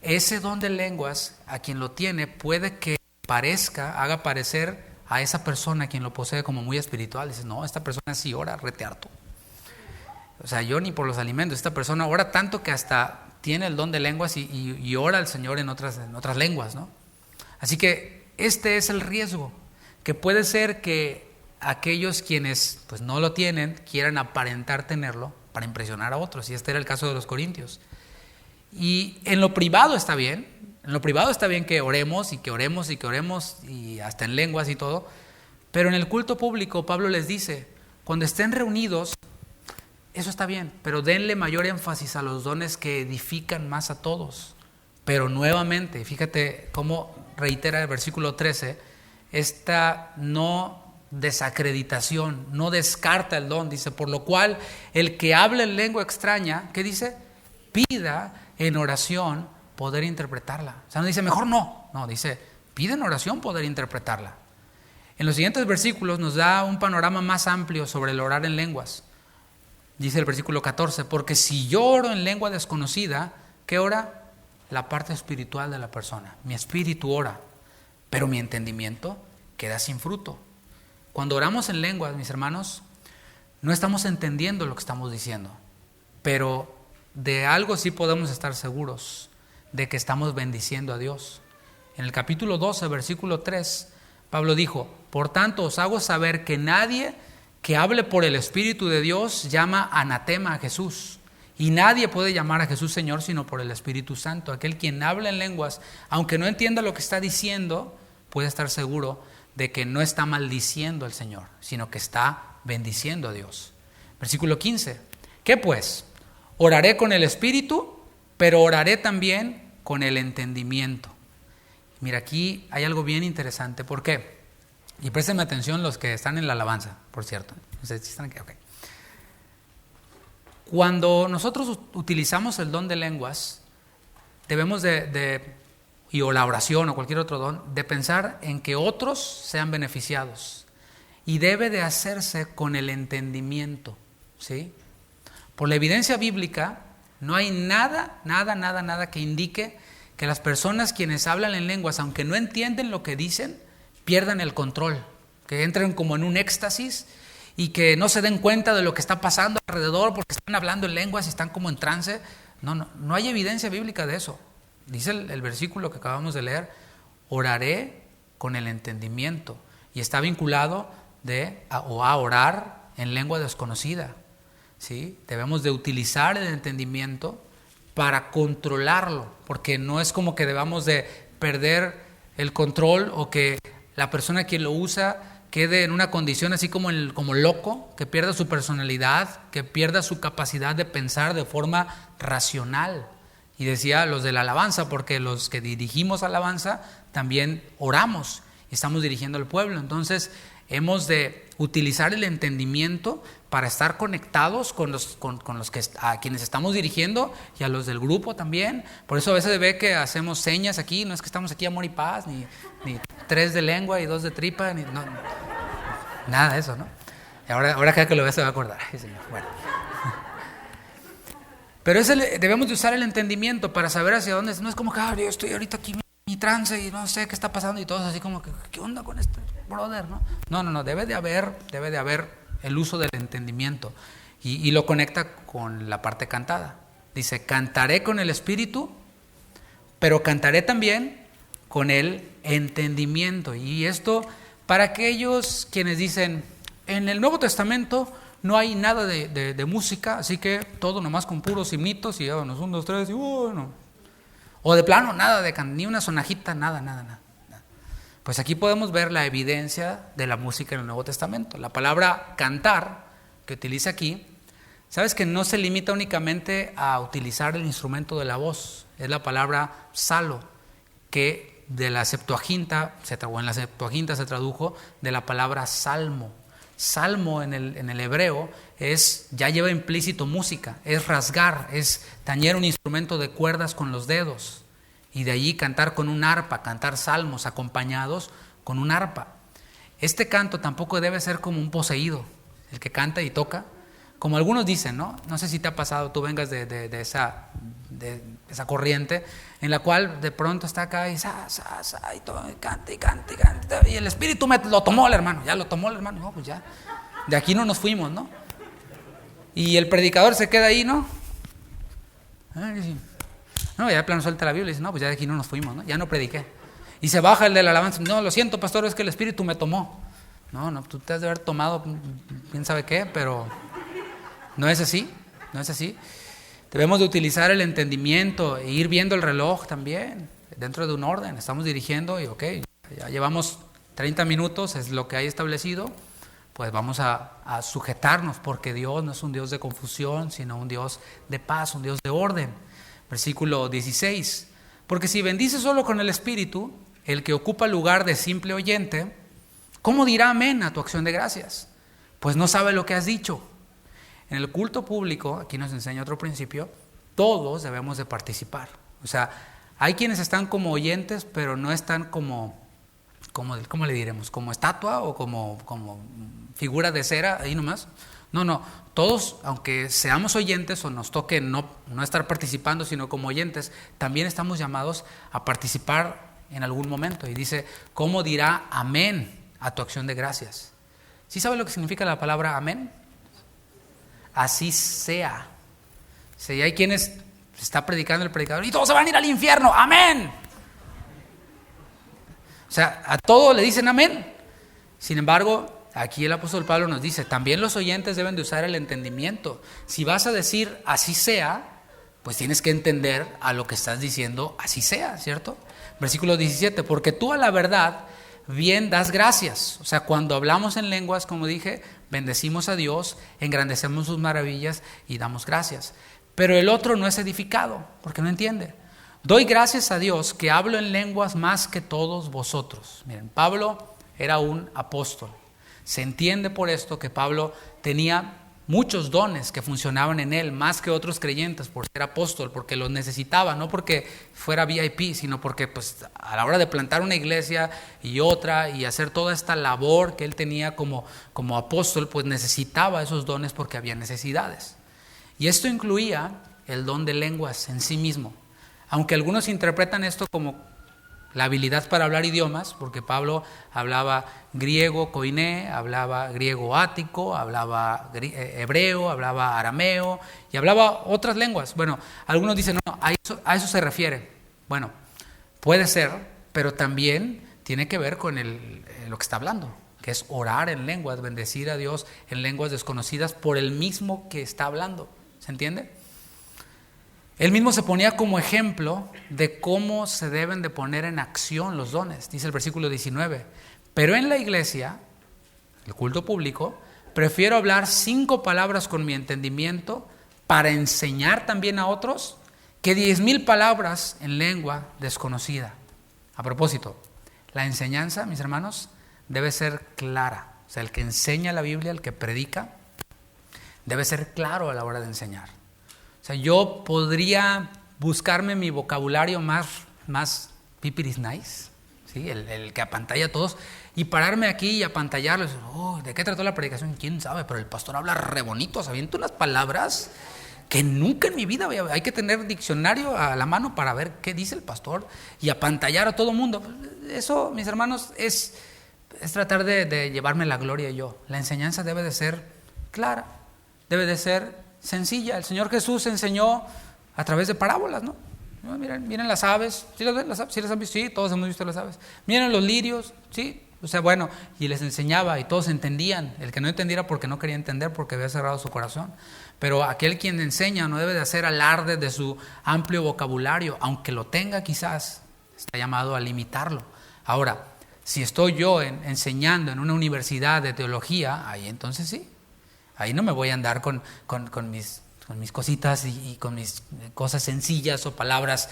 ese don de lenguas, a quien lo tiene, puede que haga parecer a esa persona, quien lo posee, como muy espiritual. Dices, no, esta persona sí ora rete harto. O sea, yo ni por los alimentos, esta persona ora tanto que hasta tiene el don de lenguas y ora al Señor en otras lenguas, ¿no? Así que este es el riesgo, que puede ser que aquellos quienes pues no lo tienen quieran aparentar tenerlo para impresionar a otros, y este era el caso de los corintios. Y en lo privado está bien, que oremos y que oremos y que oremos y hasta en lenguas y todo, pero en el culto público Pablo les dice, cuando estén reunidos, eso está bien, pero denle mayor énfasis a los dones que edifican más a todos. Pero nuevamente, fíjate cómo reitera el versículo 13, esta no desacreditación, no descarta el don, dice, por lo cual el que habla en lengua extraña, ¿qué dice? Pida en oración poder interpretarla. O sea, no dice mejor no, dice pide en oración poder interpretarla. En los siguientes versículos nos da un panorama más amplio sobre el orar en lenguas. Dice el versículo 14, porque si yo oro en lengua desconocida, ¿qué ora? La parte espiritual de la persona. Mi espíritu ora, pero mi entendimiento queda sin fruto. Cuando oramos en lenguas, mis hermanos, no estamos entendiendo lo que estamos diciendo, pero de algo sí podemos estar seguros, de que estamos bendiciendo a Dios. En el capítulo 12, versículo 3, Pablo dijo, por tanto os hago saber que nadie que hable por el Espíritu de Dios llama anatema a Jesús. Y nadie puede llamar a Jesús Señor sino por el Espíritu Santo. Aquel quien habla en lenguas, aunque no entienda lo que está diciendo, puede estar seguro de que no está maldiciendo al Señor, sino que está bendiciendo a Dios. Versículo 15. ¿Qué pues? Oraré con el Espíritu, pero oraré también con el entendimiento. Mira, aquí hay algo bien interesante. ¿Por qué? Y préstenme atención los que están en la alabanza, por cierto. No sé si están aquí. Okay. Cuando nosotros utilizamos el don de lenguas, debemos o la oración o cualquier otro don, de pensar en que otros sean beneficiados. Y debe de hacerse con el entendimiento, ¿sí? Por la evidencia bíblica, no hay nada que indique que las personas quienes hablan en lenguas, aunque no entienden lo que dicen, pierdan el control, que entren como en un éxtasis y que no se den cuenta de lo que está pasando alrededor porque están hablando en lenguas y están como en trance. No hay evidencia bíblica de eso. Dice el versículo que acabamos de leer, oraré con el entendimiento, y está vinculado a orar en lengua desconocida, ¿sí? Debemos de utilizar el entendimiento para controlarlo, porque no es como que debamos de perder el control o que la persona que lo usa quede en una condición así como loco, que pierda su personalidad, que pierda su capacidad de pensar de forma racional. Y decía los de la alabanza, porque los que dirigimos alabanza también oramos y estamos dirigiendo al pueblo. Entonces hemos de utilizar el entendimiento para estar conectados con los que a quienes estamos dirigiendo y a los del grupo también. Por eso a veces ve que hacemos señas aquí, no es que estamos aquí amor y paz, ni 3 de lengua y 2 de tripa, nada de eso, ¿no? Y ahora cada que lo vea se va a acordar. Ay, Señor. Bueno. Pero debemos de usar el entendimiento para saber hacia dónde. No es como que yo estoy ahorita aquí en mi trance y no sé qué está pasando y todos así como que ¿qué onda con este brother? No, debe de haber el uso del entendimiento, y lo conecta con la parte cantada. Dice, cantaré con el Espíritu, pero cantaré también con el entendimiento. Y esto para aquellos quienes dicen, en el Nuevo Testamento no hay nada de música, así que todo nomás con puros himnitos y vámonos, 1, 2, 3 y bueno. O de plano nada ni una sonajita, nada. Pues aquí podemos ver la evidencia de la música en el Nuevo Testamento. La palabra cantar que utiliza aquí, sabes que no se limita únicamente a utilizar el instrumento de la voz. Es la palabra psalo, que de la Septuaginta, o en la Septuaginta se tradujo de la palabra salmo. Salmo en el hebreo ya lleva implícito música, es rasgar, es tañer un instrumento de cuerdas con los dedos, y de allí cantar con un arpa, cantar salmos acompañados con un arpa. Este canto tampoco debe ser como un poseído, el que canta y toca, como algunos dicen, ¿no? No sé si te ha pasado, tú vengas de esa corriente en la cual de pronto está acá y todo, y canta, y el Espíritu lo tomó el hermano, no, pues ya, de aquí no nos fuimos, ¿no? Y el predicador se queda ahí, ¿no? No, ya de plano suelta la Biblia y dice, no, pues ya de aquí no nos fuimos, ¿no? Ya no prediqué. Y se baja el de la alabanza, no, lo siento, pastor, es que el Espíritu me tomó. No, tú te has de haber tomado quién sabe qué, pero no es así, no es así. Debemos de utilizar el entendimiento e ir viendo el reloj también, dentro de un orden. Estamos dirigiendo y ya llevamos 30 minutos, es lo que hay establecido, pues vamos a sujetarnos, porque Dios no es un Dios de confusión, sino un Dios de paz, un Dios de orden. Versículo 16, porque si bendices solo con el Espíritu, el que ocupa el lugar de simple oyente, ¿cómo dirá amén a tu acción de gracias? Pues no sabe lo que has dicho. En el culto público, aquí nos enseña otro principio, todos debemos de participar. O sea, hay quienes están como oyentes, pero no están ¿cómo le diremos? ¿Como estatua o como figura de cera ahí nomás? No, todos, aunque seamos oyentes o nos toque no estar participando, sino como oyentes, también estamos llamados a participar en algún momento. Y dice, ¿cómo dirá amén a tu acción de gracias? ¿Sí sabe lo que significa la palabra amén? Así sea. Si hay quienes está predicando el predicador y todos se van a ir al infierno, amén. O sea, a todo le dicen amén. Sin embargo, aquí el apóstol Pablo nos dice, también los oyentes deben de usar el entendimiento. Si vas a decir así sea, pues tienes que entender a lo que estás diciendo así sea, ¿cierto? Versículo 17, porque tú a la verdad bien das gracias. O sea, cuando hablamos en lenguas, como dije, bendecimos a Dios, engrandecemos sus maravillas y damos gracias. Pero el otro no es edificado, porque no entiende. Doy gracias a Dios que hablo en lenguas más que todos vosotros. Miren, Pablo era un apóstol. Se entiende por esto que Pablo tenía muchos dones que funcionaban en él, más que otros creyentes, por ser apóstol, porque los necesitaba, no porque fuera VIP, sino porque pues, a la hora de plantar una iglesia y otra y hacer toda esta labor que él tenía como apóstol, pues necesitaba esos dones porque había necesidades. Y esto incluía el don de lenguas en sí mismo. Aunque algunos interpretan esto como la habilidad para hablar idiomas, porque Pablo hablaba griego koiné, hablaba griego ático, hablaba hebreo, hablaba arameo y hablaba otras lenguas. Bueno, algunos dicen, no, a eso se refiere. Bueno, puede ser, pero también tiene que ver con lo que está hablando, que es orar en lenguas, bendecir a Dios en lenguas desconocidas por el mismo que está hablando. ¿Se entiende? Él mismo se ponía como ejemplo de cómo se deben de poner en acción los dones. Dice el versículo 19, pero en la iglesia, el culto público, prefiero hablar 5 palabras con mi entendimiento para enseñar también a otros que 10,000 palabras en lengua desconocida. A propósito, la enseñanza, mis hermanos, debe ser clara. O sea, el que enseña la Biblia, el que predica, debe ser claro a la hora de enseñar. O sea, yo podría buscarme mi vocabulario más pipiris nice, ¿sí? el que apantalla a todos, y pararme aquí y apantallarlos. ¿De qué trató la predicación? ¿Quién sabe? Pero el pastor habla re bonito, se avienta unas palabras que nunca en mi vida hay que tener diccionario a la mano para ver qué dice el pastor y apantallar a todo mundo. Eso, mis hermanos, es tratar de llevarme la gloria yo. La enseñanza debe de ser clara, debe de ser sencilla. El Señor Jesús enseñó a través de parábolas, ¿no? Miren las aves, ¿sí las ven? ¿Sí las han visto? Sí, todos hemos visto las aves. Miren los lirios, ¿sí? O sea, bueno, y les enseñaba y todos entendían. El que no entendiera porque no quería entender, porque había cerrado su corazón. Pero aquel quien enseña no debe de hacer alarde de su amplio vocabulario, aunque lo tenga quizás, está llamado a limitarlo. Ahora, si estoy yo enseñando en una universidad de teología, ahí entonces sí. Ahí no me voy a andar con mis cositas y con mis cosas sencillas o palabras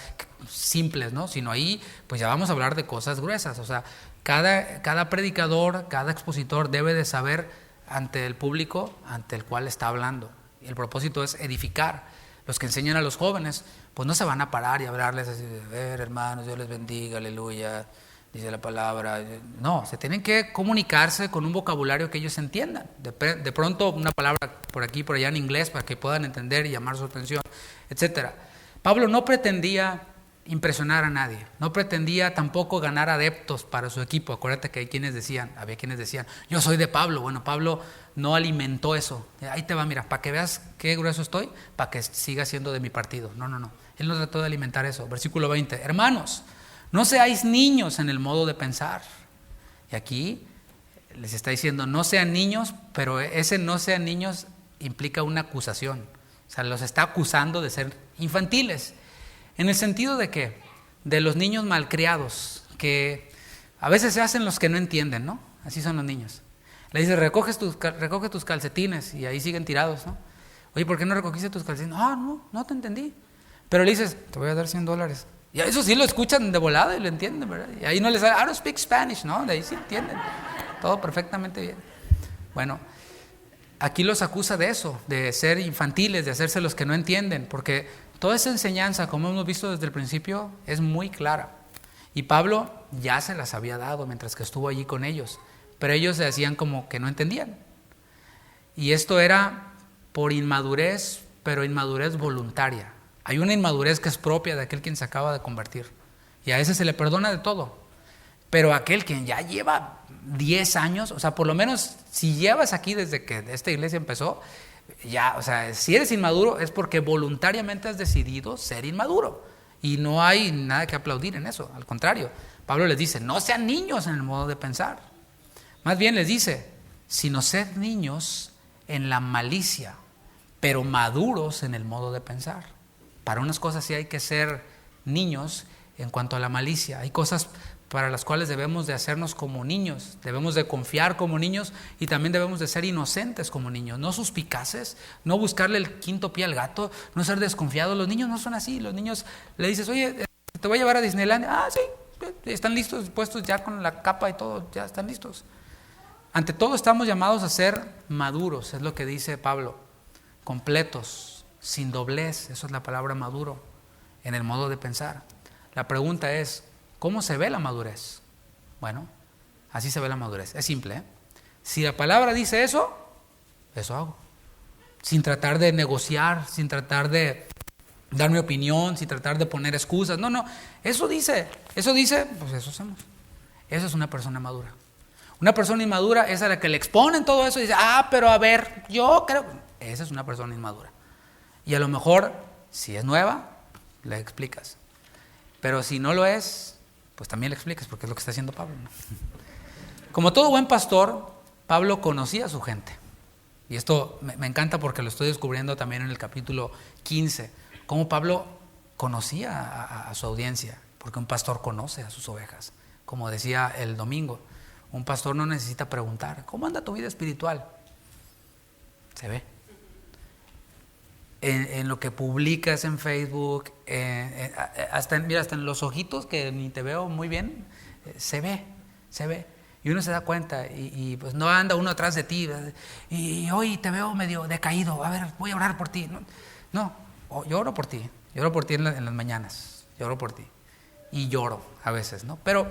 simples, ¿no? Sino ahí pues ya vamos a hablar de cosas gruesas. O sea, cada predicador, cada expositor debe de saber ante el público ante el cual está hablando. Y el propósito es edificar. Los que enseñan a los jóvenes pues no se van a parar y hablarles así de, ver hermanos, Dios les bendiga, aleluya, dice la palabra. No, se tienen que comunicarse con un vocabulario que ellos entiendan. De pronto una palabra por aquí, por allá en inglés para que puedan entender y llamar su atención, etc. Pablo no pretendía impresionar a nadie, no pretendía tampoco ganar adeptos para su equipo. Acuérdate que había quienes decían, yo soy de Pablo. Bueno, Pablo no alimentó eso. Ahí te va, mira, para que veas qué grueso estoy, para que siga siendo de mi partido. No. Él no trató de alimentar eso. Versículo 20, hermanos, no seáis niños en el modo de pensar. Y aquí les está diciendo, no sean niños, pero ese no sean niños implica una acusación. O sea, los está acusando de ser infantiles. En el sentido de que, de los niños malcriados, que a veces se hacen los que no entienden, ¿no? Así son los niños. Le dices, recoge tus calcetines y ahí siguen tirados, ¿no? Oye, ¿por qué no recogiste tus calcetines? No te entendí. Pero le dices, te voy a dar $100. Y a eso sí lo escuchan de volada y lo entienden, ¿verdad? Y ahí no les sale, I don't speak Spanish, ¿no? De ahí sí entienden. Todo perfectamente bien. Bueno, aquí los acusa de eso, de ser infantiles, de hacerse los que no entienden, porque toda esa enseñanza, como hemos visto desde el principio, es muy clara. Y Pablo ya se las había dado mientras que estuvo allí con ellos, pero ellos se hacían como que no entendían. Y esto era por inmadurez, pero inmadurez voluntaria. Hay una inmadurez que es propia de aquel quien se acaba de convertir, y a ese se le perdona de todo. Pero aquel quien ya lleva 10 años, o sea, por lo menos si llevas aquí desde que esta iglesia empezó, ya, o sea, si eres inmaduro es porque voluntariamente has decidido ser inmaduro. Y no hay nada que aplaudir en eso, al contrario. Pablo les dice, no sean niños en el modo de pensar. Más bien les dice, sino sed niños en la malicia, pero maduros en el modo de pensar. Para unas cosas sí hay que ser niños en cuanto a la malicia. Hay cosas para las cuales debemos de hacernos como niños, debemos de confiar como niños y también debemos de ser inocentes como niños, no suspicaces, no buscarle el quinto pie al gato, no ser desconfiados. Los niños no son así. Los niños le dices, oye, te voy a llevar a Disneylandia. Sí, están listos, puestos ya con la capa y todo, ya están listos. Ante todo estamos llamados a ser maduros, es lo que dice Pablo, completos, sin doblez, eso es la palabra maduro, en el modo de pensar. La pregunta es, ¿cómo se ve la madurez? Bueno, así se ve la madurez, es simple, ¿eh? Si la palabra dice eso hago. Sin tratar de negociar, sin tratar de dar mi opinión, sin tratar de poner excusas. No, eso dice, pues eso hacemos. Eso es una persona madura. Una persona inmadura es a la que le exponen todo eso y dice, pero a ver, yo creo. Esa es una persona inmadura. Y a lo mejor, si es nueva, le explicas. Pero si no lo es, pues también le explicas, porque es lo que está haciendo Pablo, ¿no? Como todo buen pastor, Pablo conocía a su gente. Y esto me encanta porque lo estoy descubriendo también en el capítulo 15. Cómo Pablo conocía a su audiencia, porque un pastor conoce a sus ovejas. Como decía el domingo, un pastor no necesita preguntar, ¿cómo anda tu vida espiritual? Se ve. En lo que publicas en Facebook, hasta en los ojitos, que ni te veo muy bien, se ve. Y uno se da cuenta y pues no anda uno atrás de ti, y hoy te veo medio decaído, a ver, voy a orar por ti. No, yo oro por ti en las mañanas, yo oro por ti. Y lloro a veces, ¿no? Pero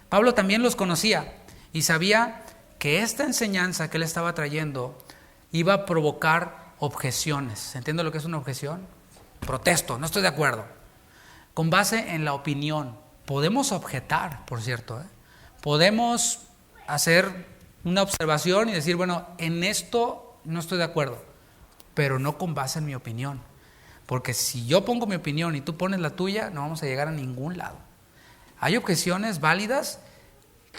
Pablo también los conocía y sabía que esta enseñanza que él estaba trayendo iba a provocar objeciones. ¿Entiende lo que es una objeción? Protesto, no estoy de acuerdo. Con base en la opinión. Podemos objetar, por cierto, ¿eh? Podemos hacer una observación y decir, bueno, en esto no estoy de acuerdo, pero no con base en mi opinión. Porque si yo pongo mi opinión y tú pones la tuya, no vamos a llegar a ningún lado. Hay objeciones válidas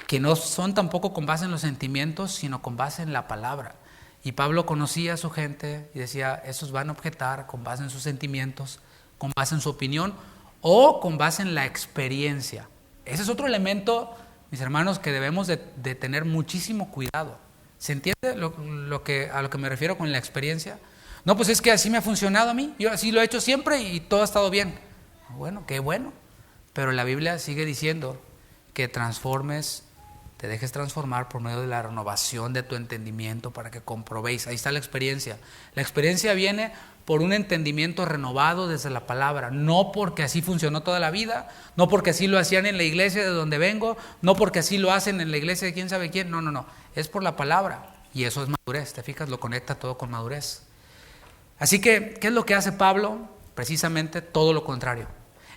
que no son tampoco con base en los sentimientos, sino con base en la palabra. Y Pablo conocía a su gente y decía, esos van a objetar con base en sus sentimientos, con base en su opinión o con base en la experiencia. Ese es otro elemento, mis hermanos, que debemos de tener muchísimo cuidado. ¿Se entiende a lo que me refiero con la experiencia? No, pues es que así me ha funcionado a mí, yo así lo he hecho siempre y todo ha estado bien. Bueno, qué bueno, pero la Biblia sigue diciendo que te dejes transformar por medio de la renovación de tu entendimiento para que comprobéis. Ahí está la experiencia. La experiencia viene por un entendimiento renovado desde la palabra, no porque así funcionó toda la vida, no porque así lo hacían en la iglesia de donde vengo, no porque así lo hacen en la iglesia de quién sabe quién, no, es por la palabra y eso es madurez, ¿te fijas? Lo conecta todo con madurez. Así que, ¿qué es lo que hace Pablo? Precisamente todo lo contrario.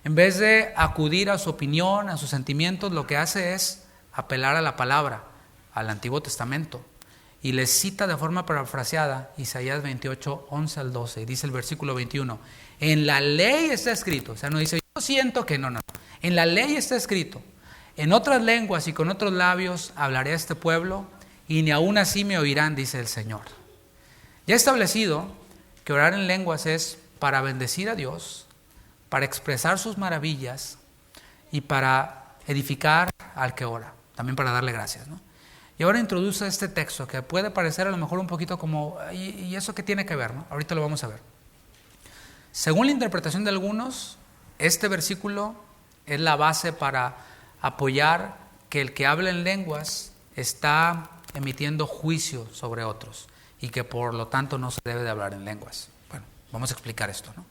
En vez de acudir a su opinión, a sus sentimientos, lo que hace es apelar a la palabra, al Antiguo Testamento. Y les cita de forma parafraseada Isaías 28, 11 al 12. Y dice el versículo 21, en la ley está escrito, o sea, no dice, yo siento que no. En la ley está escrito, en otras lenguas y con otros labios hablaré a este pueblo, y ni aún así me oirán, dice el Señor. Ya he establecido que orar en lenguas es para bendecir a Dios, para expresar sus maravillas y para edificar al que ora, también para darle gracias, ¿no? Y ahora introduce este texto que puede parecer a lo mejor un poquito como, ¿y eso qué tiene que ver, no? Ahorita lo vamos a ver. Según la interpretación de algunos, este versículo es la base para apoyar que el que habla en lenguas está emitiendo juicio sobre otros y que por lo tanto no se debe de hablar en lenguas. Bueno, vamos a explicar esto, ¿no?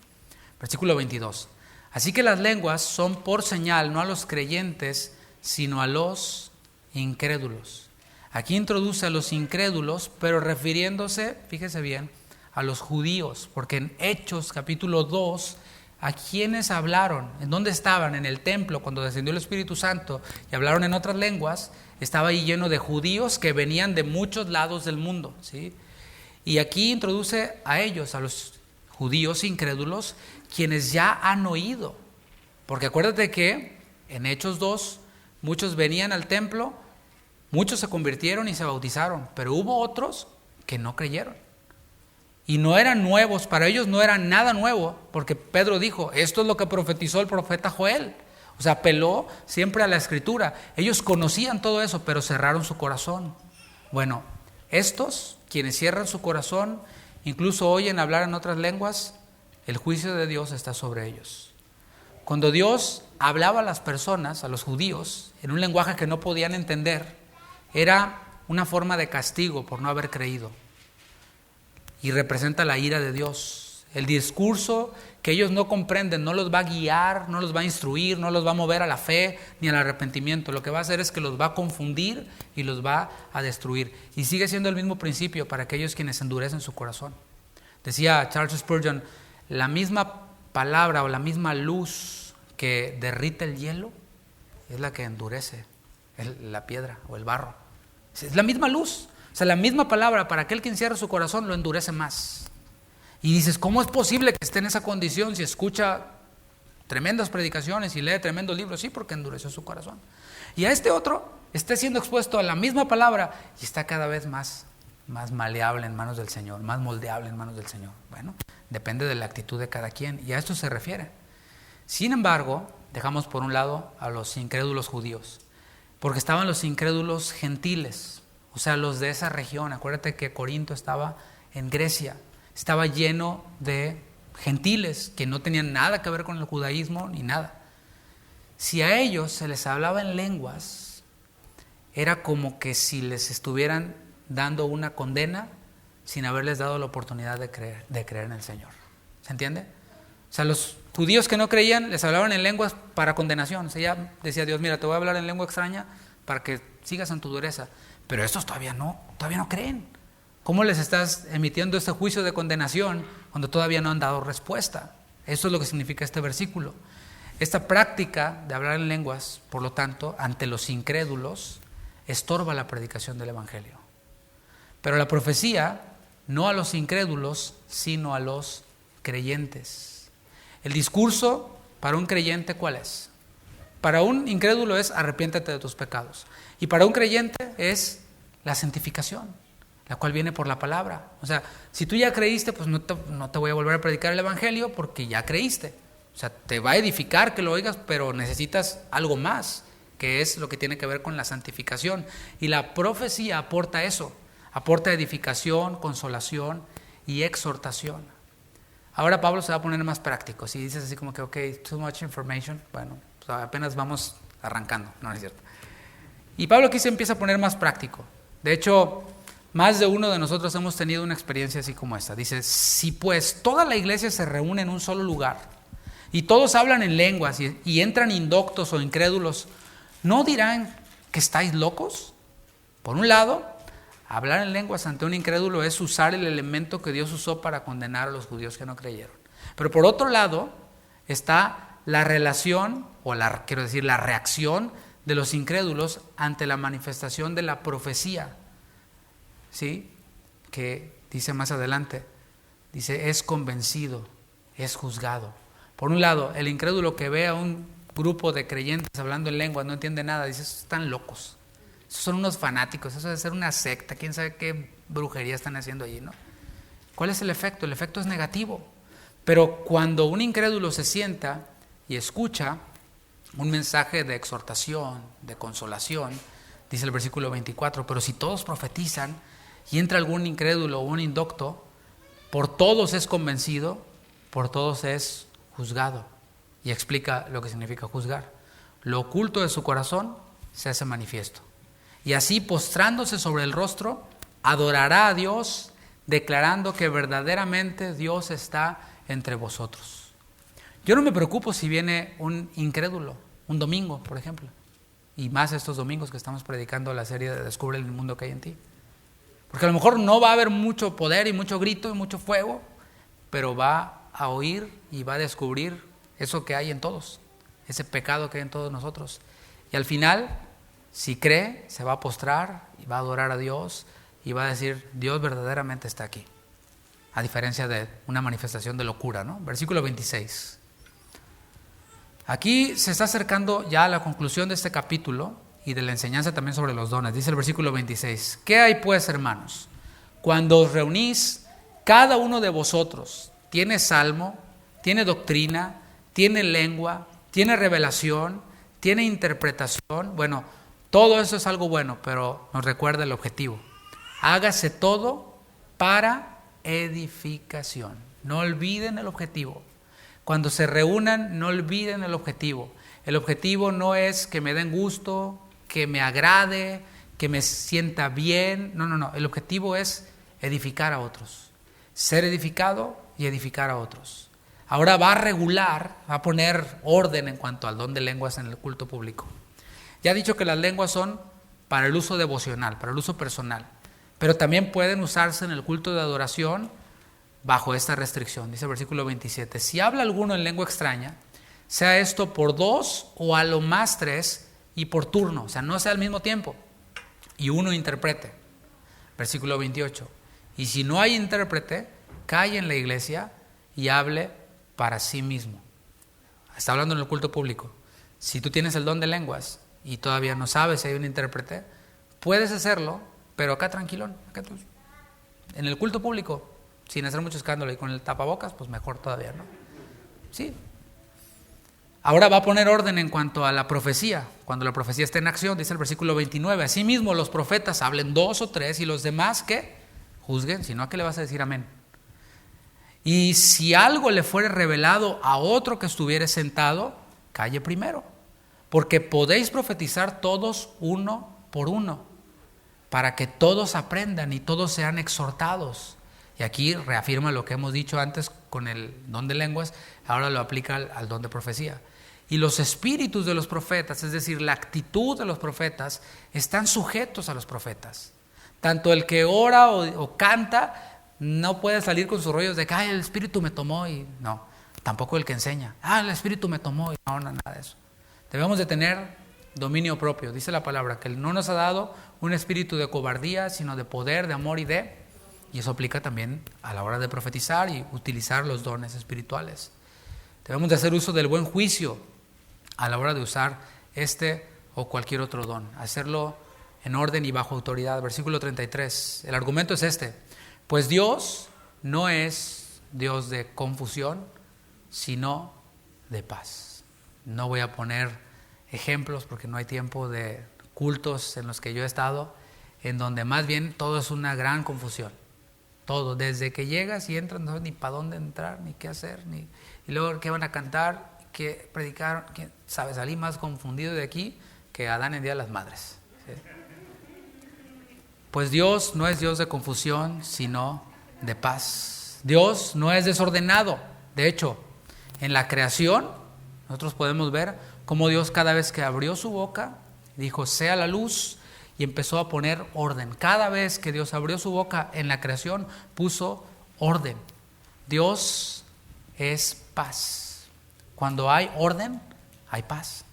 Versículo 22. Así que las lenguas son por señal no a los creyentes, sino a los incrédulos. Aquí introduce a los incrédulos, pero refiriéndose, fíjese bien, a los judíos, porque en Hechos capítulo 2, ¿a quiénes hablaron? ¿En dónde estaban? En el templo, cuando descendió el Espíritu Santo y hablaron en otras lenguas, estaba ahí lleno de judíos que venían de muchos lados del mundo, ¿sí? Y aquí introduce a ellos, a los judíos incrédulos, quienes ya han oído. Porque acuérdate que en Hechos 2, muchos venían al templo, muchos se convirtieron y se bautizaron, pero hubo otros que no creyeron. Y no eran nuevos, para ellos no era nada nuevo, porque Pedro dijo, esto es lo que profetizó el profeta Joel. O sea, apeló siempre a la Escritura. Ellos conocían todo eso, pero cerraron su corazón. Bueno, estos, quienes cierran su corazón, incluso oyen hablar en otras lenguas, el juicio de Dios está sobre ellos. Cuando Dios hablaba a las personas, a los judíos, en un lenguaje que no podían entender, era una forma de castigo por no haber creído. Y representa la ira de Dios. El discurso que ellos no comprenden no los va a guiar, no los va a instruir, no los va a mover a la fe ni al arrepentimiento. Lo que va a hacer es que los va a confundir y los va a destruir. Y sigue siendo el mismo principio para aquellos quienes endurecen su corazón. Decía Charles Spurgeon, la misma palabra o la misma luz que derrite el hielo es la que endurece la piedra o el barro. Es la misma luz. O sea, la misma palabra para aquel que encierra su corazón lo endurece más. Y dices, ¿cómo es posible que esté en esa condición si escucha tremendas predicaciones y lee tremendos libros? Sí, porque endureció su corazón. Y a este otro está siendo expuesto a la misma palabra y está cada vez más maleable en manos del Señor, más moldeable en manos del Señor. Bueno, depende de la actitud de cada quien y a esto se refiere. Sin embargo, dejamos por un lado a los incrédulos judíos, porque estaban los incrédulos gentiles. O sea, los de esa región. Acuérdate que Corinto estaba en Grecia. Estaba lleno de gentiles que no tenían nada que ver con el judaísmo ni nada. Si a ellos se les hablaba en lenguas, era como que si les estuvieran dando una condena sin haberles dado la oportunidad de creer en el Señor. ¿Se entiende? O sea, los judíos que no creían les hablaban en lenguas para condenación. O sea, ya decía Dios, mira, te voy a hablar en lengua extraña para que sigas en tu dureza. Pero estos todavía no creen. ¿Cómo les estás emitiendo este juicio de condenación cuando todavía no han dado respuesta? Eso es lo que significa este versículo. Esta práctica de hablar en lenguas, por lo tanto, ante los incrédulos, estorba la predicación del Evangelio. Pero la profecía, no a los incrédulos, sino a los creyentes. El discurso para un creyente, ¿cuál es? Para un incrédulo es arrepiéntete de tus pecados. Y para un creyente es la santificación, la cual viene por la palabra. O sea, si tú ya creíste, pues no te voy a volver a predicar el Evangelio porque ya creíste. O sea, te va a edificar que lo oigas, pero necesitas algo más, que es lo que tiene que ver con la santificación. Y la profecía aporta eso, aporta edificación, consolación y exhortación. Ahora Pablo se va a poner más práctico. Si dices así como que, ok, too much information, bueno, pues apenas vamos arrancando, no es cierto. Y Pablo aquí se empieza a poner más práctico. De hecho, más de uno de nosotros hemos tenido una experiencia así como esta. Dice, si pues toda la iglesia se reúne en un solo lugar y todos hablan en lenguas y entran indoctos o incrédulos, ¿no dirán que estáis locos? Por un lado, hablar en lenguas ante un incrédulo es usar el elemento que Dios usó para condenar a los judíos que no creyeron. Pero por otro lado está la relación, o la reacción de los incrédulos ante la manifestación de la profecía. ¿sí? Que dice más adelante, dice, es convencido, es juzgado. Por un lado, el incrédulo que ve a un grupo de creyentes hablando en lengua, no entiende nada, dice, esos están locos, esos son unos fanáticos, eso debe ser una secta, quién sabe qué brujería están haciendo allí, ¿no? ¿Cuál es el efecto? El efecto es negativo. Pero cuando un incrédulo se sienta y escucha un mensaje de exhortación, de consolación, dice el versículo 24, pero si todos profetizan y entra algún incrédulo o un indocto, por todos es convencido, por todos es juzgado. Y explica lo que significa juzgar. Lo oculto de su corazón se hace manifiesto. Y así, postrándose sobre el rostro, adorará a Dios, declarando que verdaderamente Dios está entre vosotros. Yo no me preocupo si viene un incrédulo, un domingo, por ejemplo, y más estos domingos que estamos predicando la serie de Descubre el mundo que hay en ti. Porque a lo mejor no va a haber mucho poder y mucho grito y mucho fuego, pero va a oír y va a descubrir eso que hay en todos, ese pecado que hay en todos nosotros. Y al final, si cree, se va a postrar y va a adorar a Dios y va a decir, Dios verdaderamente está aquí. A diferencia de una manifestación de locura, ¿no? Versículo 26. Aquí se está acercando ya a la conclusión de este capítulo y de la enseñanza también sobre los dones. Dice el versículo 26. ¿Qué hay pues, hermanos? Cuando os reunís, cada uno de vosotros tiene salmo, tiene doctrina, tiene lengua, tiene revelación, tiene interpretación. Bueno, todo eso es algo bueno, pero nos recuerda el objetivo. Hágase todo para edificación. No olviden el objetivo. Cuando se reúnan, no olviden el objetivo. El objetivo no es que me den gusto, que me agrade, que me sienta bien. No. El objetivo es edificar a otros. Ser edificado y edificar a otros. Ahora va a regular, va a poner orden en cuanto al don de lenguas en el culto público. Ya ha dicho que las lenguas son para el uso devocional, para el uso personal. Pero también pueden usarse en el culto de adoración bajo esta restricción. Dice el versículo 27. Si habla alguno en lengua extraña, sea esto por 2 o a lo más 3 y por turno. O sea, no sea al mismo tiempo. Y uno interprete. Versículo 28. Y si no hay intérprete, calle en la iglesia y hable para sí mismo. Está hablando en el culto público. Si tú tienes el don de lenguas y todavía no sabes si hay un intérprete, puedes hacerlo, pero acá tranquilón, acá tú, en el culto público, sin hacer mucho escándalo y con el tapabocas, pues mejor todavía, ¿no? Sí. Ahora va a poner orden en cuanto a la profecía. Cuando la profecía esté en acción, dice el versículo 29, asimismo los profetas hablen 2 o 3 y los demás, ¿qué? Juzguen, si no, ¿a qué le vas a decir amén? Y si algo le fuere revelado a otro que estuviere sentado, calle primero, porque podéis profetizar todos uno por uno, para que todos aprendan y todos sean exhortados. Y aquí reafirma lo que hemos dicho antes con el don de lenguas, ahora lo aplica al don de profecía. Y los espíritus de los profetas, es decir, la actitud de los profetas, están sujetos a los profetas. Tanto el que ora o canta no puede salir con sus rollos de que el espíritu me tomó y no. Tampoco el que enseña, el espíritu me tomó y no, nada de eso. Debemos de tener dominio propio. Dice la palabra que no nos ha dado un espíritu de cobardía, sino de poder, de amor y eso aplica también a la hora de profetizar y utilizar los dones espirituales. Debemos de hacer uso del buen juicio a la hora de usar este o cualquier otro don. Hacerlo en orden y bajo autoridad. Versículo 33. El argumento es este. Pues Dios no es Dios de confusión, sino de paz. No voy a poner ejemplos porque no hay tiempo de cultos en los que yo he estado, en donde más bien todo es una gran confusión. Todo, desde que llegas y entras, no sabes ni para dónde entrar, ni qué hacer, y luego qué van a cantar, qué predicaron, quién sabe, salí más confundido de aquí que Adán en Día de las Madres. ¿Sí? Pues Dios no es Dios de confusión, sino de paz. Dios no es desordenado. De hecho, en la creación, nosotros podemos ver cómo Dios cada vez que abrió su boca, dijo, sea la luz, y empezó a poner orden. Cada vez que Dios abrió su boca en la creación, puso orden. Dios es paz. Cuando hay orden, hay paz.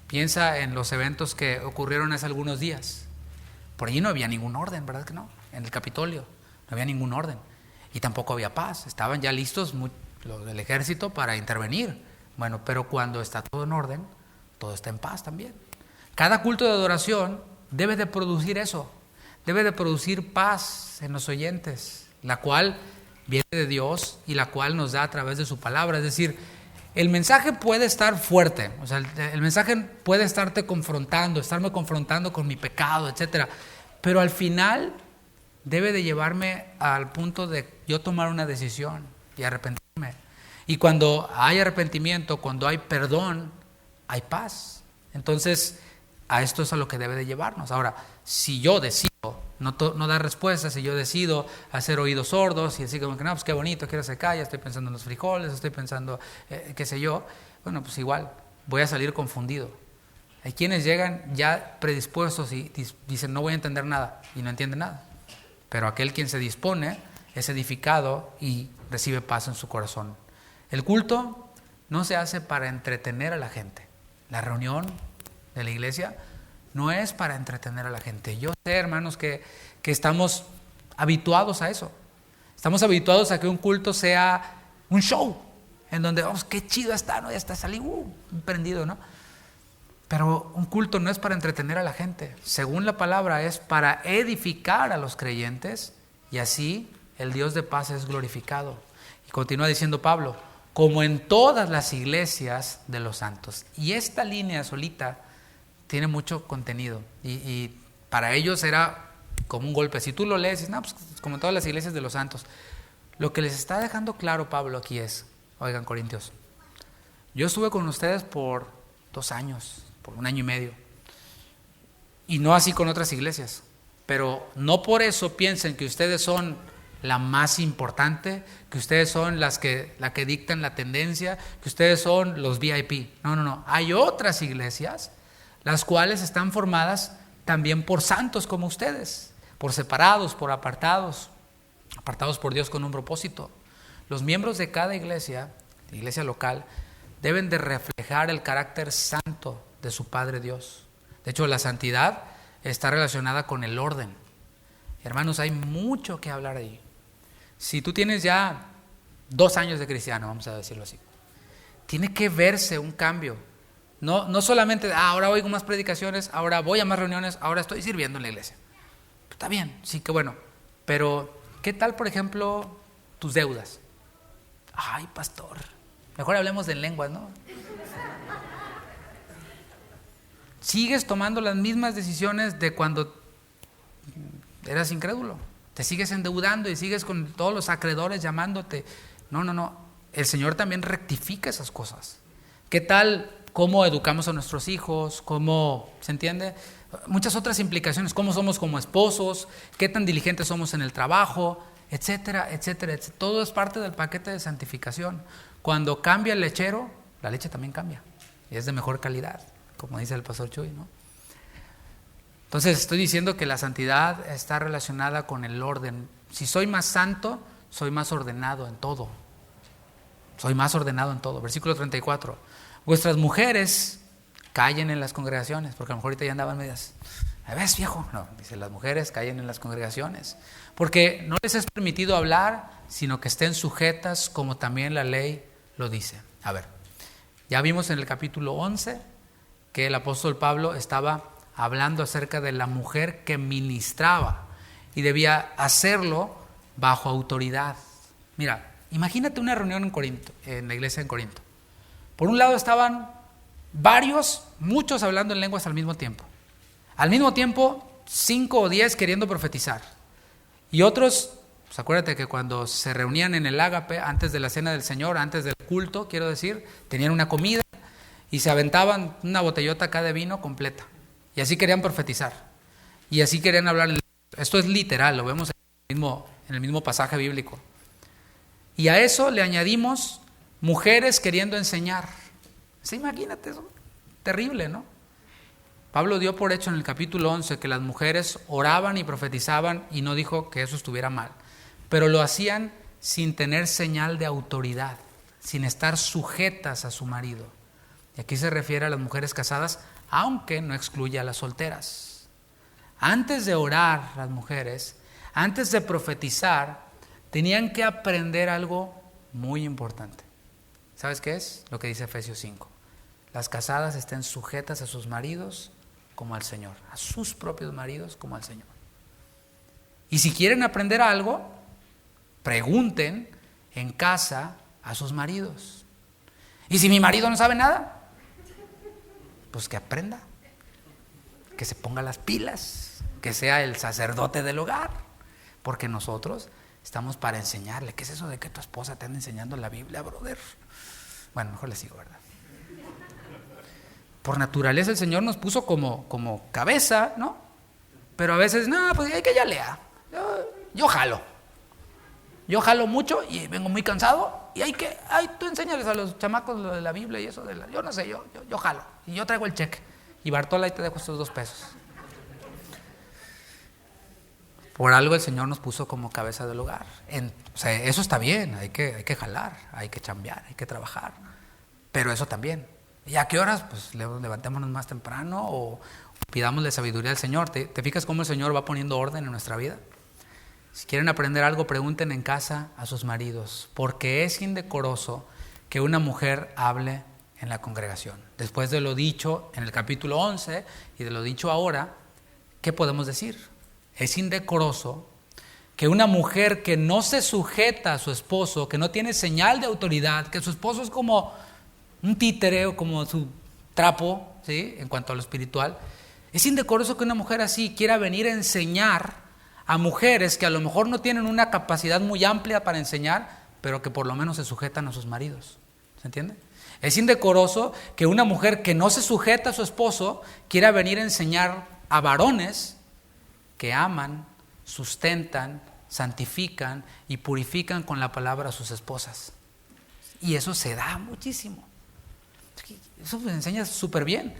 Piensa en los eventos que ocurrieron hace algunos días. Por allí no había ningún orden, ¿verdad que no? En el Capitolio no había ningún orden. Y tampoco había paz. Estaban ya listos los del ejército para intervenir. Bueno, pero cuando está todo en orden, todo está en paz también. Cada culto de adoración debe de producir eso. Debe de producir paz en los oyentes, la cual viene de Dios y la cual nos da a través de su palabra. Es decir, el mensaje puede estar fuerte, o sea, el mensaje puede estarme confrontando con mi pecado, etcétera, pero al final debe de llevarme al punto de yo tomar una decisión y arrepentirme. Y cuando hay arrepentimiento, cuando hay perdón, hay paz. Entonces, a esto es a lo que debe de llevarnos. Ahora, si yo decido no dar respuestas, si yo decido hacer oídos sordos y decir como que no, pues qué bonito, quiero se calla, estoy pensando en los frijoles, estoy pensando, qué sé yo, bueno, pues igual voy a salir confundido. Hay quienes llegan ya predispuestos y dicen no voy a entender nada y no entienden nada. Pero aquel quien se dispone es edificado y recibe paz en su corazón. El culto no se hace para entretener a la gente. La reunión de la iglesia no es para entretener a la gente. Yo sé, hermanos, que estamos habituados a eso. Estamos habituados a que un culto sea un show, en donde, vamos, qué chido está, ¿no? Ya está salí, prendido, ¿no? Pero un culto no es para entretener a la gente. Según la palabra, es para edificar a los creyentes y así el Dios de paz es glorificado. Y continúa diciendo Pablo, como en todas las iglesias de los santos. Y esta línea solita tiene mucho contenido y para ellos era como un golpe. Si tú lo lees, dices, no, pues como en todas las iglesias de los santos. Lo que les está dejando claro Pablo aquí es, oigan, corintios, yo estuve con ustedes por 2 años, por 1 año y medio, y no así con otras iglesias, pero no por eso piensen que ustedes son la más importante, que ustedes son la que dictan la tendencia, que ustedes son los VIP. No. Hay otras iglesias las cuales están formadas también por santos como ustedes, por separados, por apartados por Dios con un propósito. Los miembros de cada iglesia local, deben de reflejar el carácter santo de su Padre Dios. De hecho, la santidad está relacionada con el orden. Hermanos, hay mucho que hablar ahí. Si tú tienes ya 2 años de cristiano, vamos a decirlo así, tiene que verse un cambio. No solamente, ahora oigo más predicaciones, ahora voy a más reuniones, ahora estoy sirviendo en la iglesia. Está bien, sí, que bueno. Pero, ¿qué tal, por ejemplo, tus deudas? Ay, pastor, mejor hablemos de lenguas, ¿no? Sigues tomando las mismas decisiones de cuando eras incrédulo. Te sigues endeudando y sigues con todos los acreedores llamándote. No. El Señor también rectifica esas cosas. ¿Qué tal cómo educamos a nuestros hijos? ¿Cómo, se entiende? Muchas otras implicaciones. ¿Cómo somos como esposos? ¿Qué tan diligentes somos en el trabajo? Etcétera. Todo es parte del paquete de santificación. Cuando cambia el lechero, la leche también cambia. Y es de mejor calidad, como dice el pastor Chuy, ¿no? Entonces estoy diciendo que la santidad está relacionada con el orden. Si soy más santo, soy más ordenado en todo. Versículo 34. Vuestras mujeres callen en las congregaciones, porque a lo mejor ahorita ya andaban medias. ¿Ves, viejo? No, dice, las mujeres callen en las congregaciones, porque no les es permitido hablar, sino que estén sujetas, como también la ley lo dice. A ver, ya vimos en el capítulo 11 que el apóstol Pablo estaba hablando acerca de la mujer que ministraba y debía hacerlo bajo autoridad. Mira, imagínate una reunión en Corinto, en la iglesia en Corinto. Por un lado estaban muchos hablando en lenguas al mismo tiempo. Al mismo tiempo, 5 o 10 queriendo profetizar. Y otros, pues acuérdate que cuando se reunían en el ágape, antes de la cena del Señor, antes del culto, quiero decir, tenían una comida y se aventaban una botellota acá de vino completa. Y así querían profetizar. Y así querían hablar. Esto es literal, lo vemos en el mismo pasaje bíblico. Y a eso le añadimos mujeres queriendo enseñar. ¿Sí? Imagínate eso. Terrible, ¿no? Pablo dio por hecho en el capítulo 11 que las mujeres oraban y profetizaban y no dijo que eso estuviera mal. Pero lo hacían sin tener señal de autoridad, sin estar sujetas a su marido. Y aquí se refiere a las mujeres casadas, aunque no excluye a las solteras. antes de orar las mujeres, antes de profetizar, tenían que aprender algo muy importante. ¿Sabes qué es? Lo que dice Efesios 5. Las casadas estén sujetas a sus maridos como al Señor, a sus propios maridos como al Señor. Y si quieren aprender algo, pregunten en casa a sus maridos. Y si mi marido no sabe nada, pues que aprenda, que se ponga las pilas, que sea el sacerdote del hogar, porque nosotros estamos para enseñarle. ¿Qué es eso de que tu esposa te anda enseñando la Biblia, brother? Bueno, mejor le sigo, ¿verdad? Por naturaleza el Señor nos puso como cabeza, ¿no? Pero a veces, no, pues hay que ella lea. Yo jalo mucho y vengo muy cansado y tú enséñales a los chamacos lo de la Biblia y eso yo no sé, yo jalo y yo traigo el cheque y Bartola, ahí te dejo estos 2 pesos. Por algo el Señor nos puso como cabeza del hogar. O sea, eso está bien, hay que jalar, hay que chambear, hay que trabajar, pero eso también. ¿Y a qué horas? Pues levantémonos más temprano o pidámosle sabiduría al Señor. ¿Te fijas cómo el Señor va poniendo orden en nuestra vida? Si quieren aprender algo, pregunten en casa a sus maridos, porque es indecoroso que una mujer hable en la congregación. Después de lo dicho en el capítulo 11 y de lo dicho ahora, ¿qué podemos decir? Es indecoroso que una mujer que no se sujeta a su esposo, que no tiene señal de autoridad, que su esposo es como un títere o como su trapo, ¿sí? En cuanto a lo espiritual, es indecoroso que una mujer así quiera venir a enseñar a mujeres que a lo mejor no tienen una capacidad muy amplia para enseñar, pero que por lo menos se sujetan a sus maridos. ¿Se entiende? Es indecoroso que una mujer que no se sujeta a su esposo quiera venir a enseñar a varones que aman, sustentan, santifican y purifican con la palabra a sus esposas. Y eso se da muchísimo. Eso me enseña súper bien.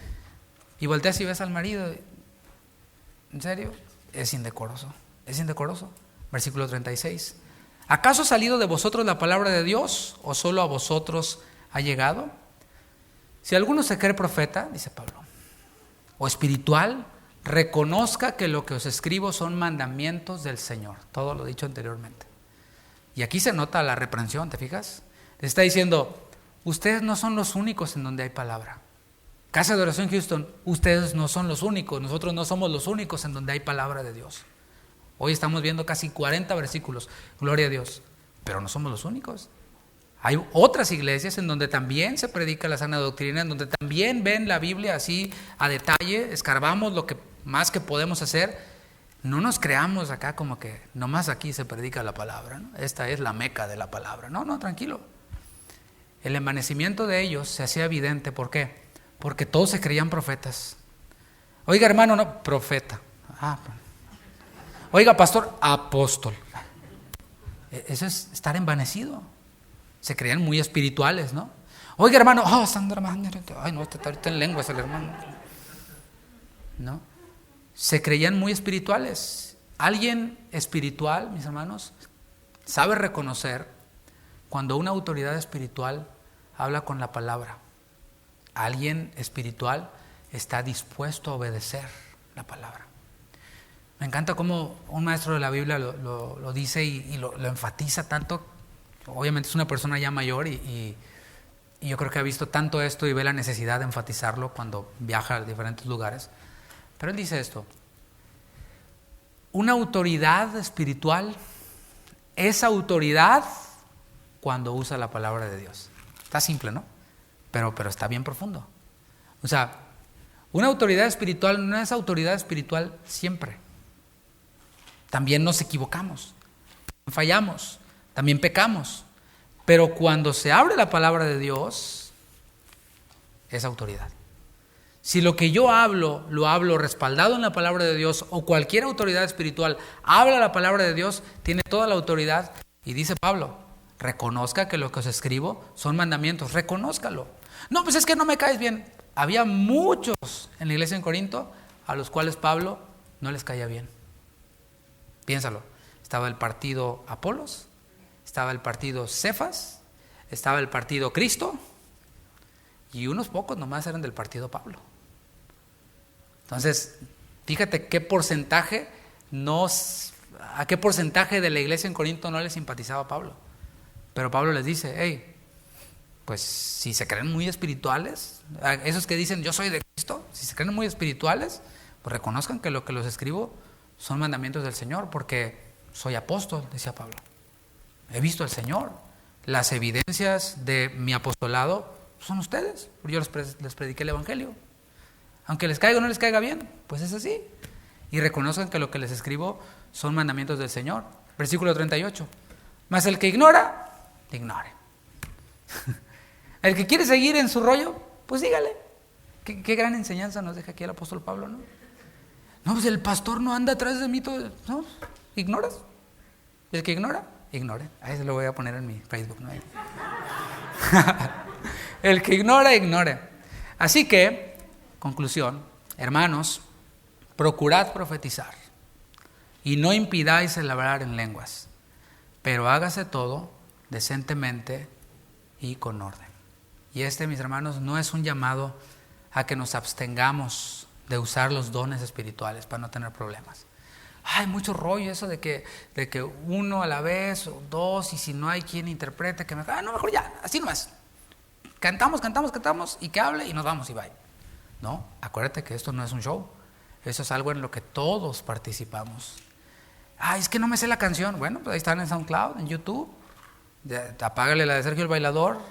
Y volteas y ves al marido. ¿En serio? Es indecoroso. Es indecoroso. Versículo 36. ¿Acaso ha salido de vosotros la palabra de Dios o solo a vosotros ha llegado? Si alguno se cree profeta, dice Pablo, o espiritual, reconozca que lo que os escribo son mandamientos del Señor. Todo lo dicho anteriormente. Y aquí se nota la reprensión, ¿te fijas? Le está diciendo, ustedes no son los únicos en donde hay palabra. Casa de Oración Houston, ustedes no son los únicos, nosotros no somos los únicos en donde hay palabra de Dios. Hoy estamos viendo casi 40 versículos, gloria a Dios, pero no somos los únicos. Hay otras iglesias en donde también se predica la sana doctrina, en donde también ven la Biblia así a detalle, escarbamos lo que más que podemos hacer. No nos creamos acá como que nomás aquí se predica la palabra, ¿no? Esta es la meca de la palabra. No, tranquilo. El envanecimiento de ellos se hacía evidente. ¿Por qué? Porque todos se creían profetas. Oiga, hermano, no, profeta. Oiga, pastor, apóstol. Eso es estar envanecido. Se creían muy espirituales, ¿no? Oiga, hermano, ay, no, está en lengua, es el hermano. ¿No? Se creían muy espirituales. Alguien espiritual, mis hermanos, sabe reconocer cuando una autoridad espiritual habla con la palabra. Alguien espiritual está dispuesto a obedecer la palabra. Me encanta cómo un maestro de la Biblia lo dice y lo enfatiza tanto. Obviamente es una persona ya mayor y yo creo que ha visto tanto esto y ve la necesidad de enfatizarlo cuando viaja a diferentes lugares. Pero él dice esto: una autoridad espiritual es autoridad cuando usa la palabra de Dios. Está simple, ¿no? Pero está bien profundo. O sea, una autoridad espiritual no es autoridad espiritual siempre. También nos equivocamos, fallamos, también pecamos. Pero cuando se abre la palabra de Dios, es autoridad. Si lo que yo hablo, lo hablo respaldado en la palabra de Dios, o cualquier autoridad espiritual habla la palabra de Dios, tiene toda la autoridad. Y dice Pablo, reconozca que lo que os escribo son mandamientos, reconózcalo. No, pues es que no me caes bien. Había muchos en la iglesia en Corinto a los cuales Pablo no les caía bien. Piénsalo, estaba el partido Apolos, estaba el partido Cefas, estaba el partido Cristo, y unos pocos nomás eran del partido Pablo. Entonces, Fíjate a qué porcentaje de la iglesia en Corinto no le simpatizaba a Pablo. Pero Pablo les dice, hey, pues si se creen muy espirituales, esos que dicen yo soy de Cristo, si se creen muy espirituales, pues reconozcan que lo que los escribo son mandamientos del Señor, porque soy apóstol, decía Pablo. He visto al Señor. Las evidencias de mi apostolado son ustedes, porque yo les prediqué el Evangelio. Aunque les caiga o no les caiga bien, pues es así. Y reconozcan que lo que les escribo son mandamientos del Señor. Versículo 38. Mas el que ignora, ignore. El que quiere seguir en su rollo, pues dígale. Qué gran enseñanza nos deja aquí el apóstol Pablo, ¿no? No, pues el pastor no anda atrás de mí todo. No, ignoras. El que ignora, ignore. Ahí se lo voy a poner en mi Facebook, ¿no? El que ignora, ignore. Así que, conclusión, hermanos, procurad profetizar y no impidáis el hablar en lenguas, pero hágase todo decentemente y con orden. Y mis hermanos, no es un llamado a que nos abstengamos de usar los dones espirituales para no tener problemas. Hay mucho rollo eso de que uno a la vez o dos, y si no hay quien interprete, que mejor ya, así nomás. Cantamos y que hable y nos vamos y bye. No, acuérdate que esto no es un show. Eso es algo en lo que todos participamos. Es que no me sé la canción. Bueno, pues ahí están en SoundCloud, en YouTube. Apágale la de Sergio el Bailador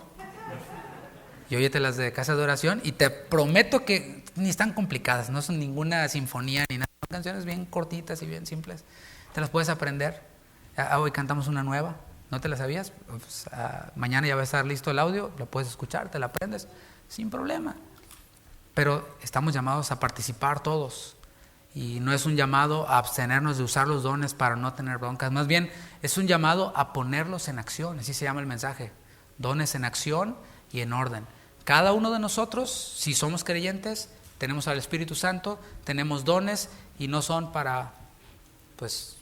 y óyete las de Casa de Oración, y te prometo que ni están complicadas, no son ninguna sinfonía ni nada, son canciones bien cortitas y bien simples, te las puedes aprender. Hoy cantamos una nueva, ¿no te la sabías? Pues, mañana ya va a estar listo el audio, lo puedes escuchar, te la aprendes sin problema. Pero estamos llamados a participar todos, y no es un llamado a abstenernos de usar los dones para no tener broncas, más bien es un llamado a ponerlos en acción. Así se llama el mensaje: dones en acción y en orden. Cada uno de nosotros, si somos creyentes, tenemos al Espíritu Santo, tenemos dones, y no son para pues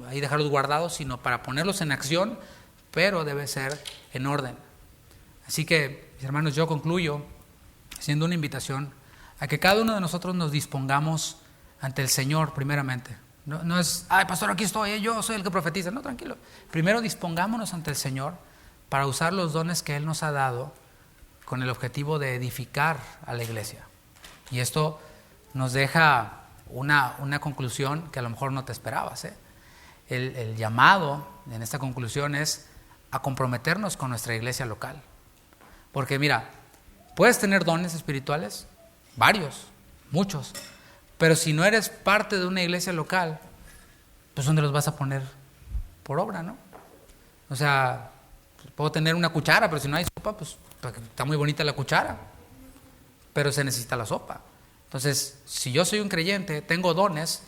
ahí dejarlos guardados, sino para ponerlos en acción, pero debe ser en orden. Así que, mis hermanos, yo concluyo haciendo una invitación a que cada uno de nosotros nos dispongamos ante el Señor primeramente. No es, pastor, aquí estoy, yo soy el que profetiza. No, tranquilo. Primero dispongámonos ante el Señor para usar los dones que Él nos ha dado con el objetivo de edificar a la iglesia. Y esto nos deja una conclusión que a lo mejor no te esperabas. El llamado en esta conclusión es a comprometernos con nuestra iglesia local. Porque mira, puedes tener dones espirituales, varios, muchos, pero si no eres parte de una iglesia local, pues ¿dónde los vas a poner por obra, no? O sea, puedo tener una cuchara, pero si no hay sopa, pues está muy bonita la cuchara, pero se necesita la sopa. Entonces, si yo soy un creyente, tengo dones,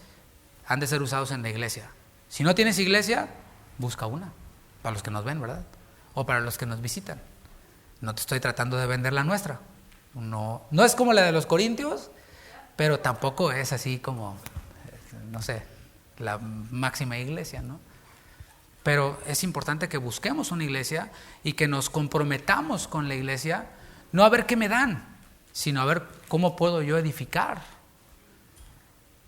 han de ser usados en la iglesia. Si no tienes iglesia, busca una, para los que nos ven, ¿verdad? O para los que nos visitan. No te estoy tratando de vender la nuestra. No es como la de los corintios, pero tampoco es así como, no sé, la máxima iglesia, ¿no? Pero es importante que busquemos una iglesia y que nos comprometamos con la iglesia, no a ver qué me dan, sino a ver cómo puedo yo edificar.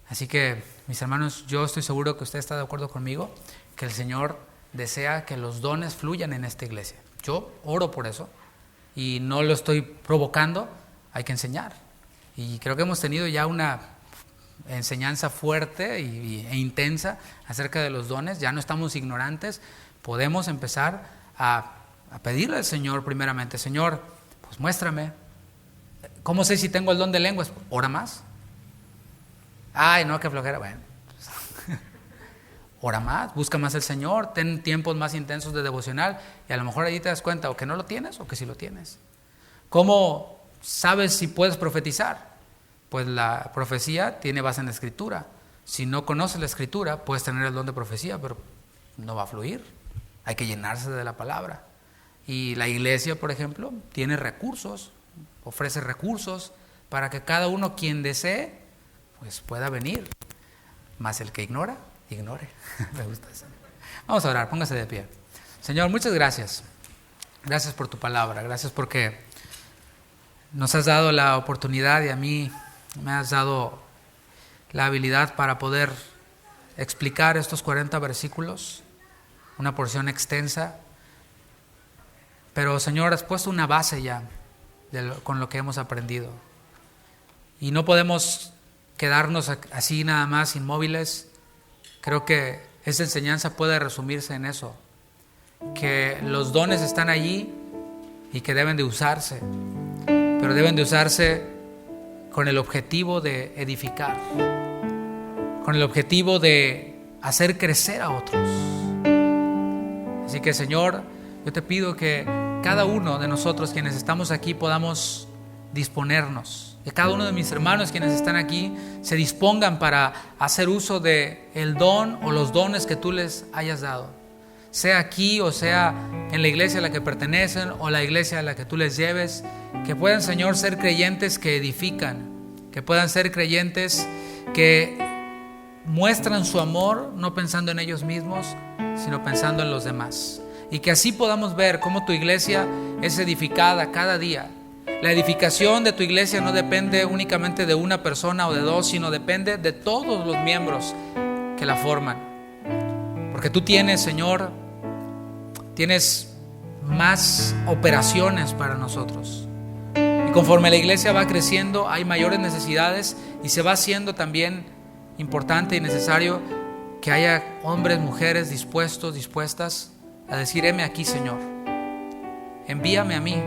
Así que, mis hermanos, yo estoy seguro que usted está de acuerdo conmigo, que el Señor desea que los dones fluyan en esta iglesia. Yo oro por eso y no lo estoy provocando, hay que enseñar. Y creo que hemos tenido ya una enseñanza fuerte e intensa acerca de los dones. Ya no estamos ignorantes, podemos empezar a pedirle al Señor primeramente: Señor, pues muéstrame. ¿Cómo sé si tengo el don de lenguas? Ora más. No, qué flojera. Bueno, ora más, busca más al Señor, ten tiempos más intensos de devocional, y a lo mejor ahí te das cuenta o que no lo tienes o que sí lo tienes. ¿Cómo sabes si puedes profetizar? Pues la profecía tiene base en la Escritura. Si no conoces la Escritura, puedes tener el don de profecía, pero no va a fluir. Hay que llenarse de la palabra. Y la iglesia, por ejemplo, tiene recursos, ofrece recursos para que cada uno, quien desee, pues pueda venir. Mas el que ignora, ignore. Me gusta eso. Vamos a orar, póngase de pie. Señor, muchas gracias. Gracias por tu palabra, gracias porque nos has dado la oportunidad, y a mí me has dado la habilidad para poder explicar estos 40 versículos, una porción extensa. Pero Señor, has puesto una base ya con lo que hemos aprendido. Y no podemos quedarnos así nada más inmóviles. Creo que esa enseñanza puede resumirse en eso, que los dones están allí y que deben de usarse, pero deben de usarse con el objetivo de edificar, con el objetivo de hacer crecer a otros. Así que, Señor, yo te pido que cada uno de nosotros quienes estamos aquí podamos disponernos, que cada uno de mis hermanos quienes están aquí se dispongan para hacer uso de el don o los dones que tú les hayas dado, sea aquí o sea en la iglesia a la que pertenecen o la iglesia a la que tú les lleves, que puedan, Señor, ser creyentes que edifican, que puedan ser creyentes que muestran su amor no pensando en ellos mismos, sino pensando en los demás. Y que así podamos ver cómo tu iglesia es edificada cada día. La edificación de tu iglesia no depende únicamente de una persona o de dos, sino depende de todos los miembros que la forman. Porque tú tienes, Señor, tienes más operaciones para nosotros. Y conforme la iglesia va creciendo, hay mayores necesidades y se va haciendo también importante y necesario que haya hombres, mujeres dispuestos, dispuestas a decir: heme aquí, Señor, envíame a mí,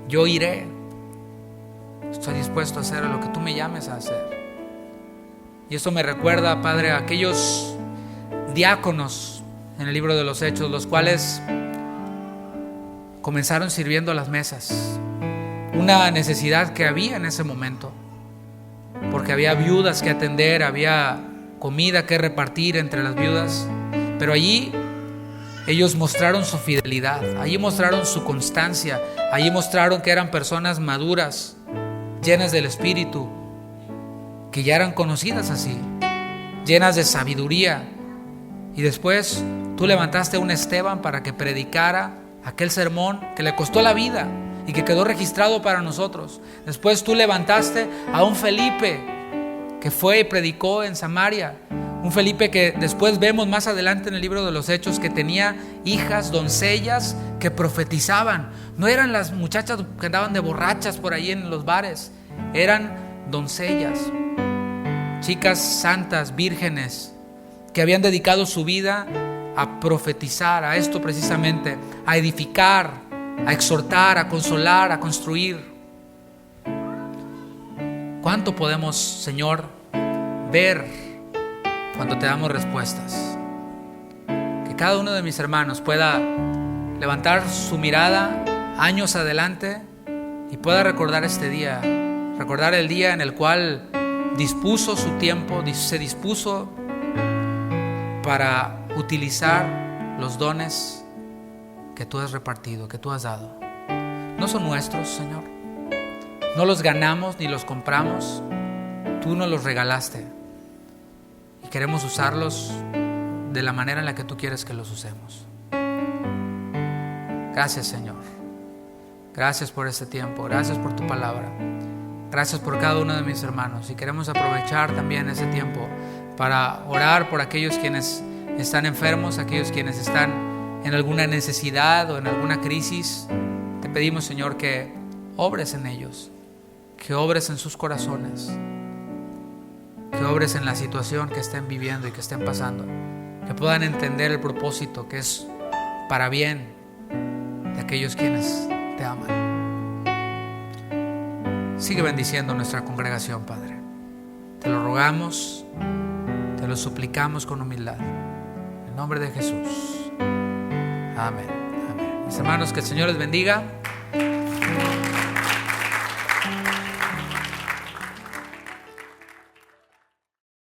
yo iré, estoy dispuesto a hacer lo que tú me llames a hacer. Y esto me recuerda, Padre, a aquellos diáconos en el libro de los Hechos, los cuales comenzaron sirviendo a las mesas, una necesidad que había en ese momento, porque había viudas que atender, había comida que repartir entre las viudas, pero allí ellos mostraron su fidelidad, allí mostraron su constancia, allí mostraron que eran personas maduras, llenas del Espíritu, que ya eran conocidas así, llenas de sabiduría. Y después tú levantaste a un Esteban para que predicara aquel sermón que le costó la vida y que quedó registrado para nosotros. Después tú levantaste a un Felipe que fue y predicó en Samaria. Un Felipe que después vemos más adelante en el libro de los Hechos que tenía hijas, doncellas que profetizaban. No eran las muchachas que andaban de borrachas por ahí en los bares, eran doncellas, chicas santas, vírgenes, que habían dedicado su vida a profetizar, a esto precisamente, a edificar, a exhortar, a consolar, a construir. ¿Cuánto podemos, Señor, ver cuando te damos respuestas? Que cada uno de mis hermanos pueda levantar su mirada años adelante y pueda recordar este día, recordar el día en el cual dispuso su tiempo, se dispuso para utilizar los dones que tú has repartido, que tú has dado. No son nuestros, Señor, no los ganamos ni los compramos, tú nos los regalaste. Y queremos usarlos de la manera en la que tú quieres que los usemos. Gracias, Señor. Gracias por este tiempo. Gracias por tu palabra. Gracias por cada uno de mis hermanos. Y queremos aprovechar también ese tiempo para orar por aquellos quienes están enfermos, aquellos quienes están en alguna necesidad o en alguna crisis. Te pedimos, Señor, que obres en ellos, que obres en sus corazones, que obres en la situación que estén viviendo y que estén pasando, que puedan entender el propósito que es para bien de aquellos quienes te aman. Sigue bendiciendo nuestra congregación, Padre. Te lo rogamos, te lo suplicamos con humildad. En el nombre de Jesús. Amén. Amén. Mis hermanos, que el Señor les bendiga.